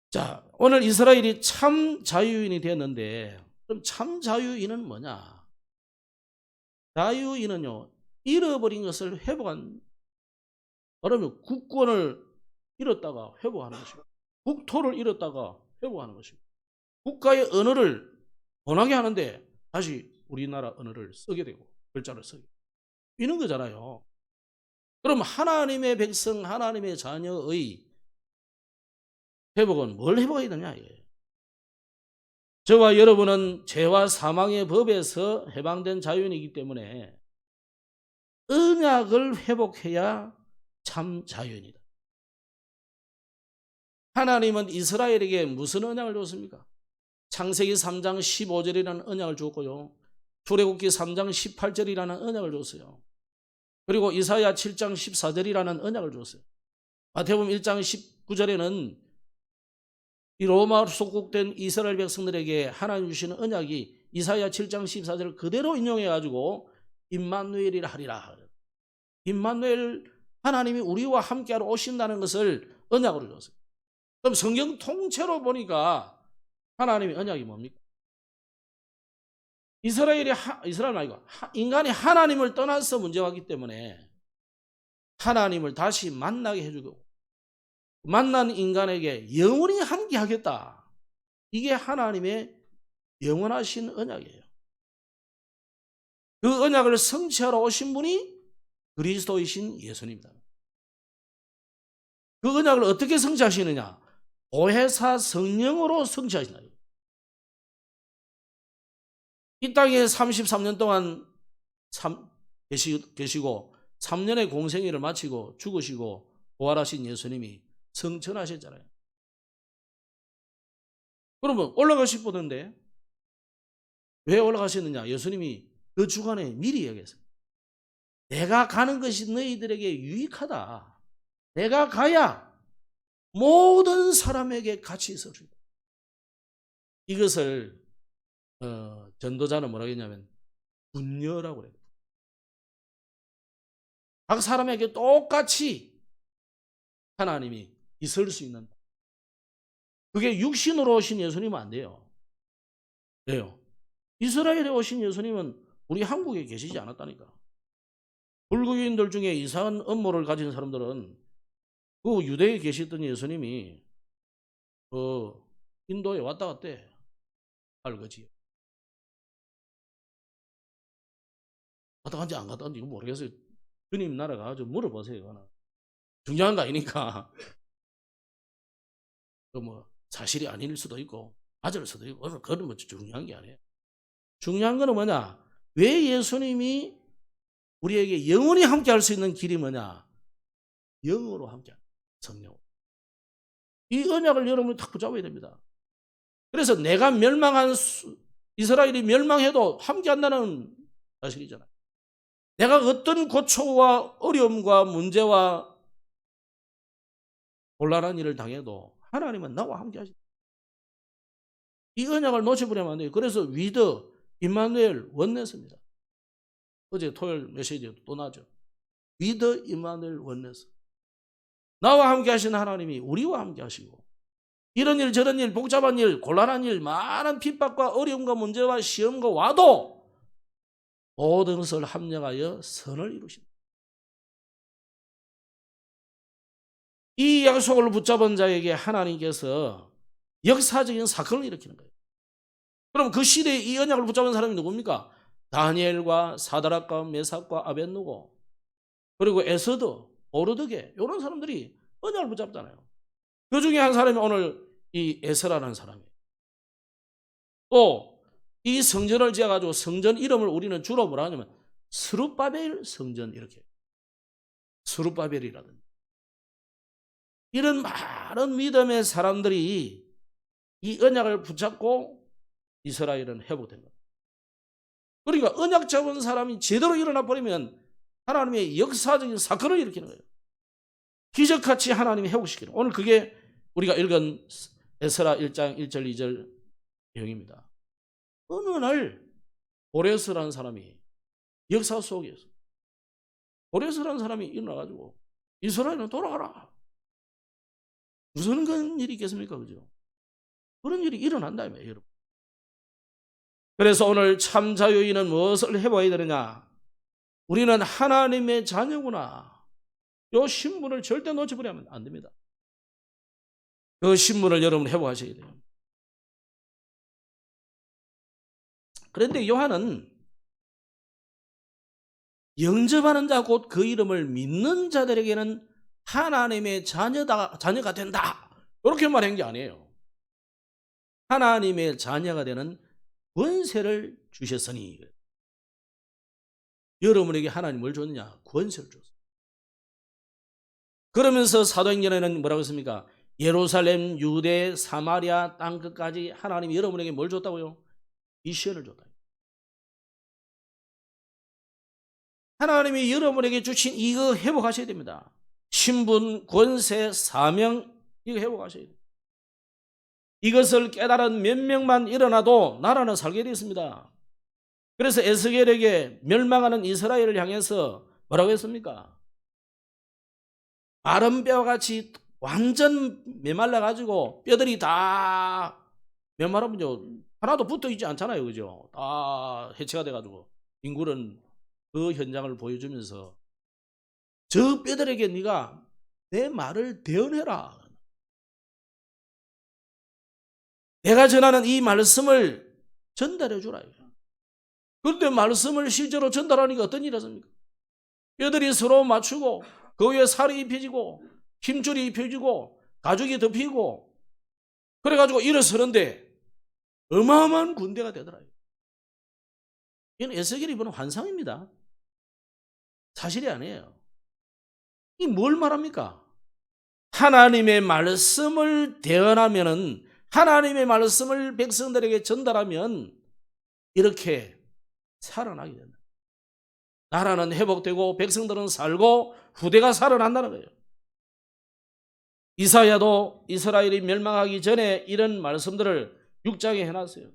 자, 오늘 이스라엘이 참 자유인이 되었는데 그럼 참 자유인은 뭐냐? 자유인은요, 잃어버린 것을 회복한, 그러면 국권을 잃었다가 회복하는 것이고 국토를 잃었다가 회복하는 것이고 국가의 언어를 원하게 하는데 다시 우리나라 언어를 쓰게 되고 글자를 쓰게 되고 이런 거잖아요. 그럼 하나님의 백성, 하나님의 자녀의 회복은 뭘 회복해야 되냐 이거예요. 저와 여러분은 죄와 사망의 법에서 해방된 자유인이기 때문에 언약을 회복해야 참 자유인이다. 하나님은 이스라엘에게 무슨 언약을 줬습니까? 창세기 3장 15절이라는 언약을 줬고요. 출애굽기 3장 18절이라는 언약을 줬어요. 그리고 이사야 7장 14절이라는 언약을 줬어요. 마태복음 1장 19절에는 이 로마 속국된 이스라엘 백성들에게 하나님 주시는 언약이 이사야 7장 14절을 그대로 인용해가지고 임마누엘이라 하리라. 임마누엘, 하나님이 우리와 함께하러 오신다는 것을 언약으로 줬어요. 그럼 성경 통째로 보니까 하나님의 언약이 뭡니까? 이스라엘 말고 인간이 하나님을 떠나서 문제가 왔기 때문에 하나님을 다시 만나게 해주고 만난 인간에게 영원히 함께 하겠다. 이게 하나님의 영원하신 언약이에요. 그 언약을 성취하러 오신 분이 그리스도이신 예수님입니다. 그 언약을 어떻게 성취하시느냐? 보혜사 성령으로 성취하신다. 이 땅에 33년 동안 계시고 3년의 공생애를 마치고 죽으시고 부활하신 예수님이 성천하셨잖아요. 그러면 올라가실 분인데 왜 올라가셨느냐? 예수님이 그 주간에 미리 얘기했어요. 내가 가는 것이 너희들에게 유익하다. 내가 가야 모든 사람에게 같이 있을 수 있다. 이것을 전도자는 뭐라고 했냐면 분녀라고 그래요. 각 사람에게 똑같이 하나님이 있을 수 있는, 그게 육신으로 오신 예수님은 안 돼요. 왜요? 이스라엘에 오신 예수님은 우리 한국에 계시지 않았다니까. 불교인들 중에 이상한 음모를 가진 사람들은 그 유대에 계시던 예수님이 인도에 왔다 갔대. 알거지. 갔다 간지 안 갔다 간지 모르겠어요. 주님 나라 가서 물어보세요. 중요한 거 아니니까. 뭐 사실이 아닐 수도 있고 맞을 수도 있고 그건 뭐 중요한 게 아니에요. 중요한 거는 뭐냐? 왜 예수님이 우리에게 영원히 함께 할 수 있는 길이 뭐냐? 영으로 함께 하는 성령. 이 언약을 여러분이 딱 붙잡아야 됩니다. 그래서 내가 이스라엘이 멸망해도 함께 한다는 사실이잖아요. 내가 어떤 고초와 어려움과 문제와 곤란한 일을 당해도 하나님은 나와 함께 하신다. 이 언약을 놓쳐버리면 안 돼요. 그래서 위드 임마누엘 원네스입니다. 어제 토요일 메시지에도 또 나죠. 위드 임마누엘 원네스. 나와 함께 하신 하나님이 우리와 함께 하시고 이런 일 저런 일 복잡한 일 곤란한 일 많은 핍박과 어려움과 문제와 시험과 와도 모든 것을 합력하여 선을 이루신다. 이 약속을 붙잡은 자에게 하나님께서 역사적인 사건을 일으키는 거예요. 그럼 그 시대에 이 언약을 붙잡은 사람이 누굽니까? 다니엘과 사드락과 메삭과 아벳느고 그리고 에스더, 오르드게 이런 사람들이 언약을 붙잡잖아요. 그 중에 한 사람이 오늘 이 에스라라는 사람이에요. 또 이 성전을 지어가지고 성전 이름을 우리는 주로 뭐라 하냐면 스룹바벨 성전 이렇게 스룹바벨이라든지 이런 많은 믿음의 사람들이 이 언약을 붙잡고 이스라엘은 회복된 겁니다. 그러니까 언약 잡은 사람이 제대로 일어나 버리면 하나님의 역사적인 사건을 일으키는 거예요. 기적같이 하나님이 회복시키는. 오늘 그게 우리가 읽은 에스라 1장 1절 2절 내용입니다. 어느 날 고레스라는 사람이 역사 속에서 고레스라는 사람이 일어나가지고 이스라엘은 돌아가라. 무슨 그런 일이 있겠습니까? 그죠? 그런 일이 일어난다며 여러분. 그래서 오늘 참 자유인은 무엇을 해봐야 되느냐? 우리는 하나님의 자녀구나. 이 신분을 절대 놓쳐버리면 안 됩니다. 그 신분을 여러분 회복하셔야 돼요. 그런데 요한은 영접하는 자 곧 그 이름을 믿는 자들에게는 하나님의 자녀가 된다. 이렇게 말한 게 아니에요. 하나님의 자녀가 되는 권세를 주셨으니. 여러분에게 하나님 뭘 줬느냐? 권세를 줬어요. 그러면서 사도행전에는 뭐라고 했습니까? 예루살렘, 유대, 사마리아 땅 끝까지 하나님이 여러분에게 뭘 줬다고요? 미션을 줬다. 하나님이 여러분에게 주신 이거 회복하셔야 됩니다. 신분, 권세, 사명 이거 회복하셔야 됩니다. 이것을 깨달은 몇 명만 일어나도 나라는 살게 되었습니다. 그래서 에스겔에게 멸망하는 이스라엘을 향해서 뭐라고 했습니까? 마른 뼈와 같이 완전 메말라가지고 뼈들이 다 메말하면요 하나도 붙어있지 않잖아요. 그죠? 다 해체가 돼가지고 인구는 그 현장을 보여주면서 저 뼈들에게 네가 내 말을 대언해라. 내가 전하는 이 말씀을 전달해 주라. 그런데 말씀을 실제로 전달하니까 어떤 일이 있습니까? 뼈들이 서로 맞추고 그 위에 살이 입혀지고 힘줄이 입혀지고 가죽이 덮이고 그래가지고 일어서는데 어마어마한 군대가 되더라고요. 이건 에스겔이 보는 환상입니다. 사실이 아니에요. 이 뭘 말합니까? 하나님의 말씀을 대언하면은 하나님의 말씀을 백성들에게 전달하면 이렇게 살아나게 된다. 나라는 회복되고 백성들은 살고 후대가 살아난다는 거예요. 이사야도 이스라엘이 멸망하기 전에 이런 말씀들을 6장에 해놨어요.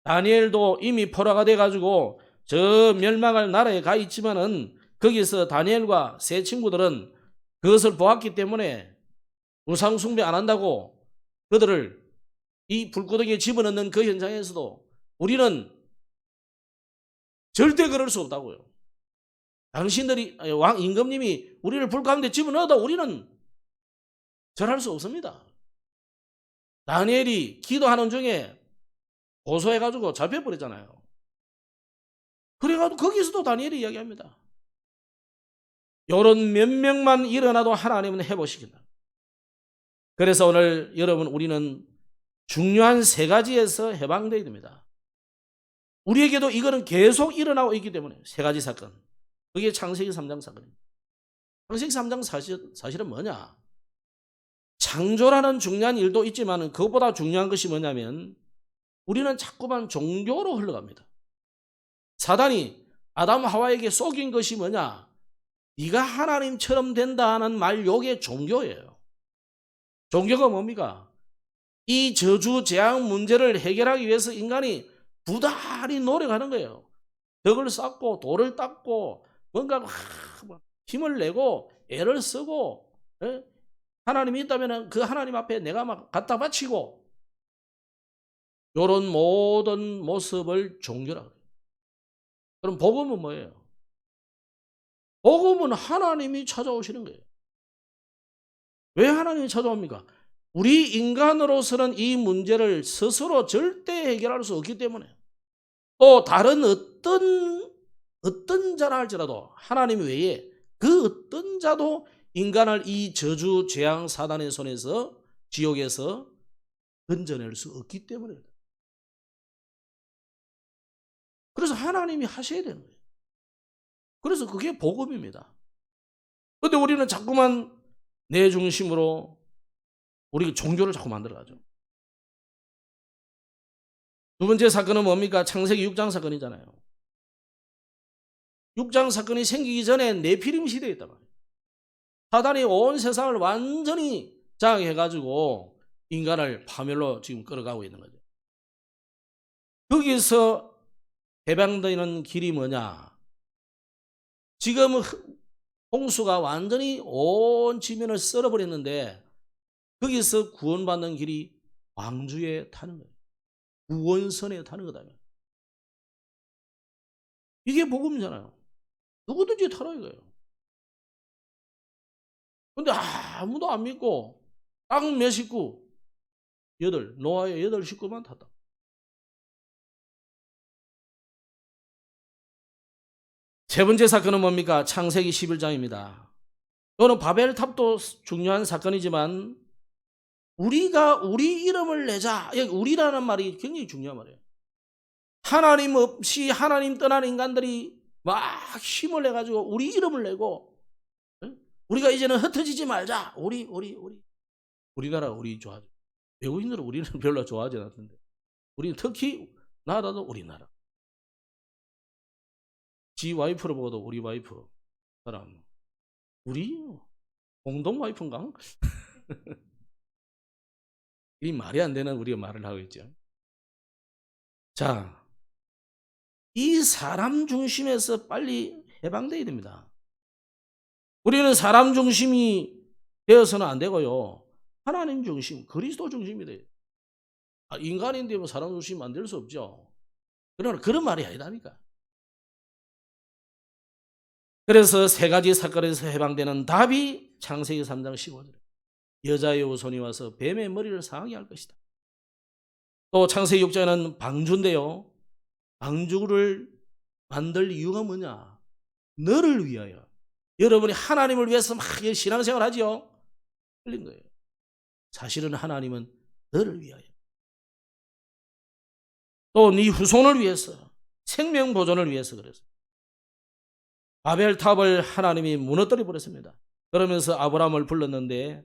다니엘도 이미 포로가 돼가지고 저 멸망할 나라에 가 있지만은 거기서 다니엘과 세 친구들은 그것을 보았기 때문에 우상 숭배 안 한다고 그들을 이 불구덩이에 집어넣는 그 현장에서도 우리는 절대 그럴 수 없다고요. 당신들이 왕 임금님이 우리를 불 가운데 집어넣어도 우리는 절할 수 없습니다. 다니엘이 기도하는 중에 고소해가지고 잡혀버렸잖아요. 그래가지고 거기서도 다니엘이 이야기합니다. 요런 몇 명만 일어나도 하나님은 해보시겠다. 그래서 오늘 여러분 우리는 중요한 세 가지에서 해방되어야 됩니다. 우리에게도 이거는 계속 일어나고 있기 때문에 세 가지 사건. 그게 창세기 3장 사건입니다. 창세기 3장 사실은 뭐냐? 창조라는 중요한 일도 있지만 그것보다 중요한 것이 뭐냐면 우리는 자꾸만 종교로 흘러갑니다. 사단이 아담 하와에게 속인 것이 뭐냐? 네가 하나님처럼 된다는 말 요게 종교예요. 종교가 뭡니까? 이 저주 재앙 문제를 해결하기 위해서 인간이 부단히 노력하는 거예요. 덕을 쌓고 돌을 닦고 뭔가 힘을 내고 애를 쓰고 하나님이 있다면 그 하나님 앞에 내가 막 갖다 바치고 이런 모든 모습을 종교라고 해요. 그럼 복음은 뭐예요? 복음은 하나님이 찾아오시는 거예요. 왜 하나님이 찾아옵니까? 우리 인간으로서는 이 문제를 스스로 절대 해결할 수 없기 때문에 또 다른 어떤 자라 할지라도 하나님 외에 그 어떤 자도 인간을 이 저주 재앙 사단의 손에서 지옥에서 건져낼 수 없기 때문에 그래서 하나님이 하셔야 되는 거예요. 그래서 그게 복음입니다. 그런데 우리는 자꾸만 내 중심으로 우리 종교를 자꾸 만들어가죠. 두 번째 사건은 뭡니까? 창세기 6장 사건이잖아요. 6장 사건이 생기기 전에 네피림 시대였단 말이에요. 사단이 온 세상을 완전히 장악해가지고 인간을 파멸로 지금 끌어가고 있는 거죠. 거기서 해방되는 길이 뭐냐? 지금 홍수가 완전히 온 지면을 썰어버렸는데 거기서 구원받는 길이 왕주에 타는 거예요. 구원선에 타는 거다. 이게 복음이잖아요. 누구든지 타라 이거예요. 근데 아무도 안 믿고 딱 몇 식구, 노아의 8 식구만 탔다. 세 번째 사건은 뭡니까? 창세기 11장입니다. 이거는 바벨탑도 중요한 사건이지만 우리가 우리 이름을 내자. 여기 우리라는 말이 굉장히 중요한 말이에요. 하나님 없이 하나님 떠난 인간들이 막 힘을 내가지고 우리 이름을 내고 우리가 이제는 흩어지지 말자. 우리나라 우리 좋아하죠. 외국인들은 우리는 별로 좋아하지 않던데 우리는 특히 나라도 우리나라. 지 와이프를 보고도 우리 와이프 사람 우리 공동 와이프인가? 이 말이 안 되는 우리가 말을 하고 있죠. 자, 이 사람 중심에서 빨리 해방돼야 됩니다. 우리는 사람 중심이 되어서는 안 되고요. 하나님 중심, 그리스도 중심이 돼요. 인간인데 뭐 사람 중심 만들 수 없죠. 그러나 그런 말이 아니다니까. 그래서 세 가지 사건에서 해방되는 답이 창세기 3장 15절에 여자의 후손이 와서 뱀의 머리를 상하게 할 것이다. 또 창세기 6장에는 방주인데요. 방주를 만들 이유가 뭐냐? 너를 위하여. 여러분이 하나님을 위해서 막 신앙생활 하죠? 틀린 거예요. 사실은 하나님은 너를 위하여. 또 네 후손을 위해서, 생명 보존을 위해서 그랬어요. 바벨탑을 하나님이 무너뜨려 버렸습니다. 그러면서 아브라함을 불렀는데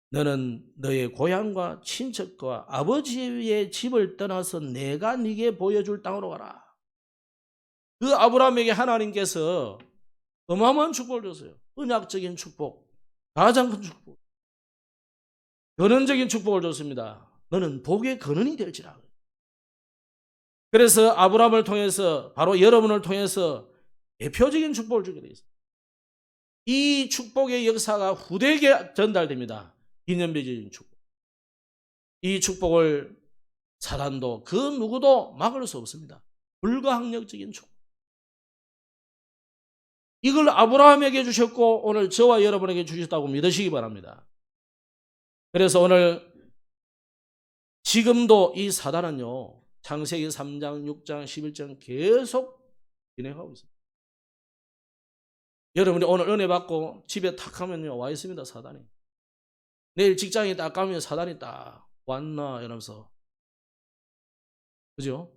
너는 너의 고향과 친척과 아버지의 집을 떠나서 내가 네게 보여줄 땅으로 가라. 그 아브라함에게 하나님께서 어마어마한 축복을 줬어요. 언약적인 축복, 가장 큰 축복, 근원적인 축복을 줬습니다. 너는 복의 근원이 될지라. 그래서 아브라함을 통해서 바로 여러분을 통해서 대표적인 축복을 주게 되어 있습니다. 이 축복의 역사가 후대에게 전달됩니다. 기념비적인 축복. 이 축복을 사단도 그 누구도 막을 수 없습니다. 불가항력적인 축복. 이걸 아브라함에게 주셨고 오늘 저와 여러분에게 주셨다고 믿으시기 바랍니다. 그래서 오늘 지금도 이 사단은요. 창세기 3장, 6장, 11장 계속 진행하고 있습니다. 여러분이 오늘 은혜 받고 집에 탁 하면요. 와 있습니다. 사단이. 내일 직장에 딱 가면 사단이 딱 왔나 이러면서. 그죠?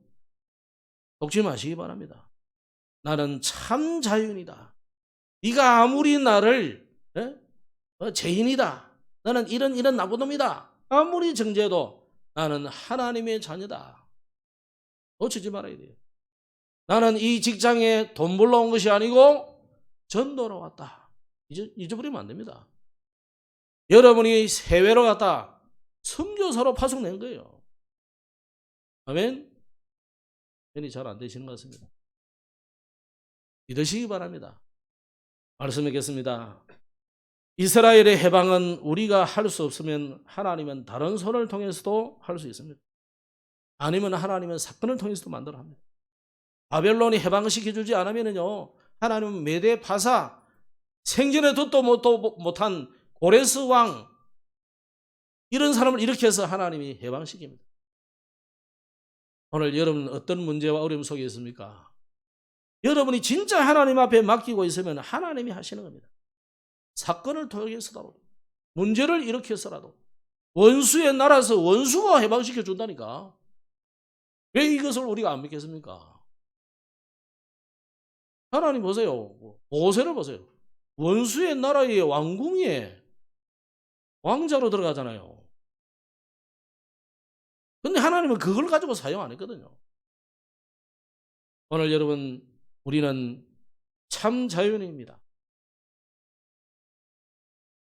속지 마시기 바랍니다. 나는 참 자유인이다. 네가 아무리 나를 죄인이다. 나는 이런 나쁜 놈이다. 아무리 정죄해도 나는 하나님의 자녀다. 놓치지 말아야 돼요. 나는 이 직장에 돈 벌러 온 것이 아니고 전도로 왔다. 잊어버리면 안 됩니다. 여러분이 해외로 갔다 선교사로 파송된 거예요. 아멘? 편이 잘 안 되시는 것 같습니다. 믿으시기 바랍니다. 말씀드리겠습니다. 이스라엘의 해방은 우리가 할 수 없으면 하나님은 다른 손을 통해서도 할 수 있습니다. 아니면 하나님은 사건을 통해서도 만들어 합니다. 바벨론이 해방시켜주지 않으면요, 하나님은 메대 파사, 생전에 듣도 못한 고레스 왕, 이런 사람을 일으켜서 하나님이 해방시킵니다. 오늘 여러분 어떤 문제와 어려움 속에 있습니까? 여러분이 진짜 하나님 앞에 맡기고 있으면 하나님이 하시는 겁니다. 사건을 통해서라도, 문제를 일으켜서라도, 원수의 나라에서 원수가 해방시켜 준다니까. 왜 이것을 우리가 안 믿겠습니까? 하나님 보세요. 모세를 보세요. 원수의 나라의 왕궁에 왕자로 들어가잖아요. 근데 하나님은 그걸 가지고 사용 안 했거든요. 오늘 여러분, 우리는 참 자유인입니다.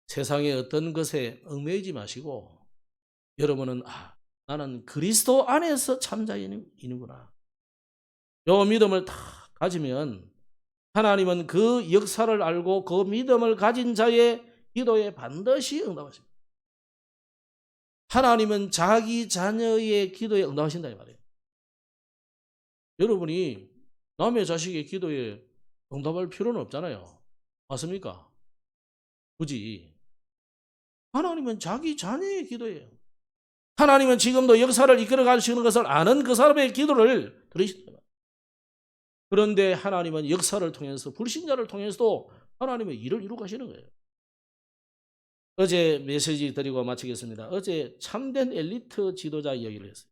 세상의 어떤 것에 얽매이지 마시고 여러분은 나는 그리스도 안에서 참 자유인이구나. 요 믿음을 다 가지면 하나님은 그 역사를 알고 그 믿음을 가진 자의 기도에 반드시 응답하십니다. 하나님은 자기 자녀의 기도에 응답하신다 이 말이에요. 여러분이 남의 자식의 기도에 응답할 필요는 없잖아요. 맞습니까? 굳이. 하나님은 자기 자녀의 기도예요. 하나님은 지금도 역사를 이끌어 가시는 것을 아는 그 사람의 기도를 들으신다. 그런데 하나님은 역사를 통해서 불신자를 통해서도 하나님의 일을 이루고 가시는 거예요. 어제 메시지 드리고 마치겠습니다. 어제 참된 엘리트 지도자 이야기를 했어요.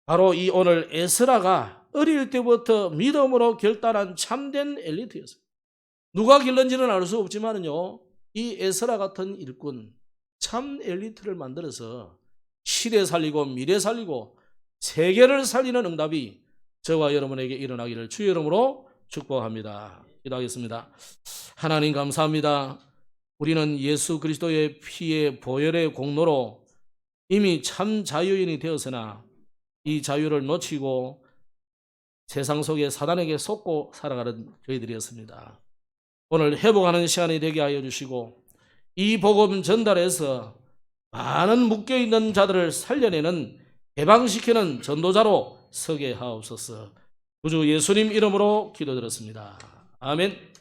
바로 이 오늘 에스라가 어릴 때부터 믿음으로 결단한 참된 엘리트였어요. 누가 길른지는 알 수 없지만은요, 이 에스라 같은 일꾼, 참 엘리트를 만들어서 시대 살리고 미래 살리고 세계를 살리는 응답이 저와 여러분에게 일어나기를 주의 이름으로 축복합니다. 기도하겠습니다. 하나님 감사합니다. 우리는 예수 그리스도의 피의 보혈의 공로로 이미 참 자유인이 되었으나 이 자유를 놓치고 세상 속에 사단에게 속고 살아가는 저희들이었습니다. 오늘 회복하는 시간이 되게 하여 주시고 이 복음 전달해서 많은 묶여있는 자들을 살려내는 해방시키는 전도자로 서게 하옵소서. 구주 예수님 이름으로 기도드렸습니다. 아멘.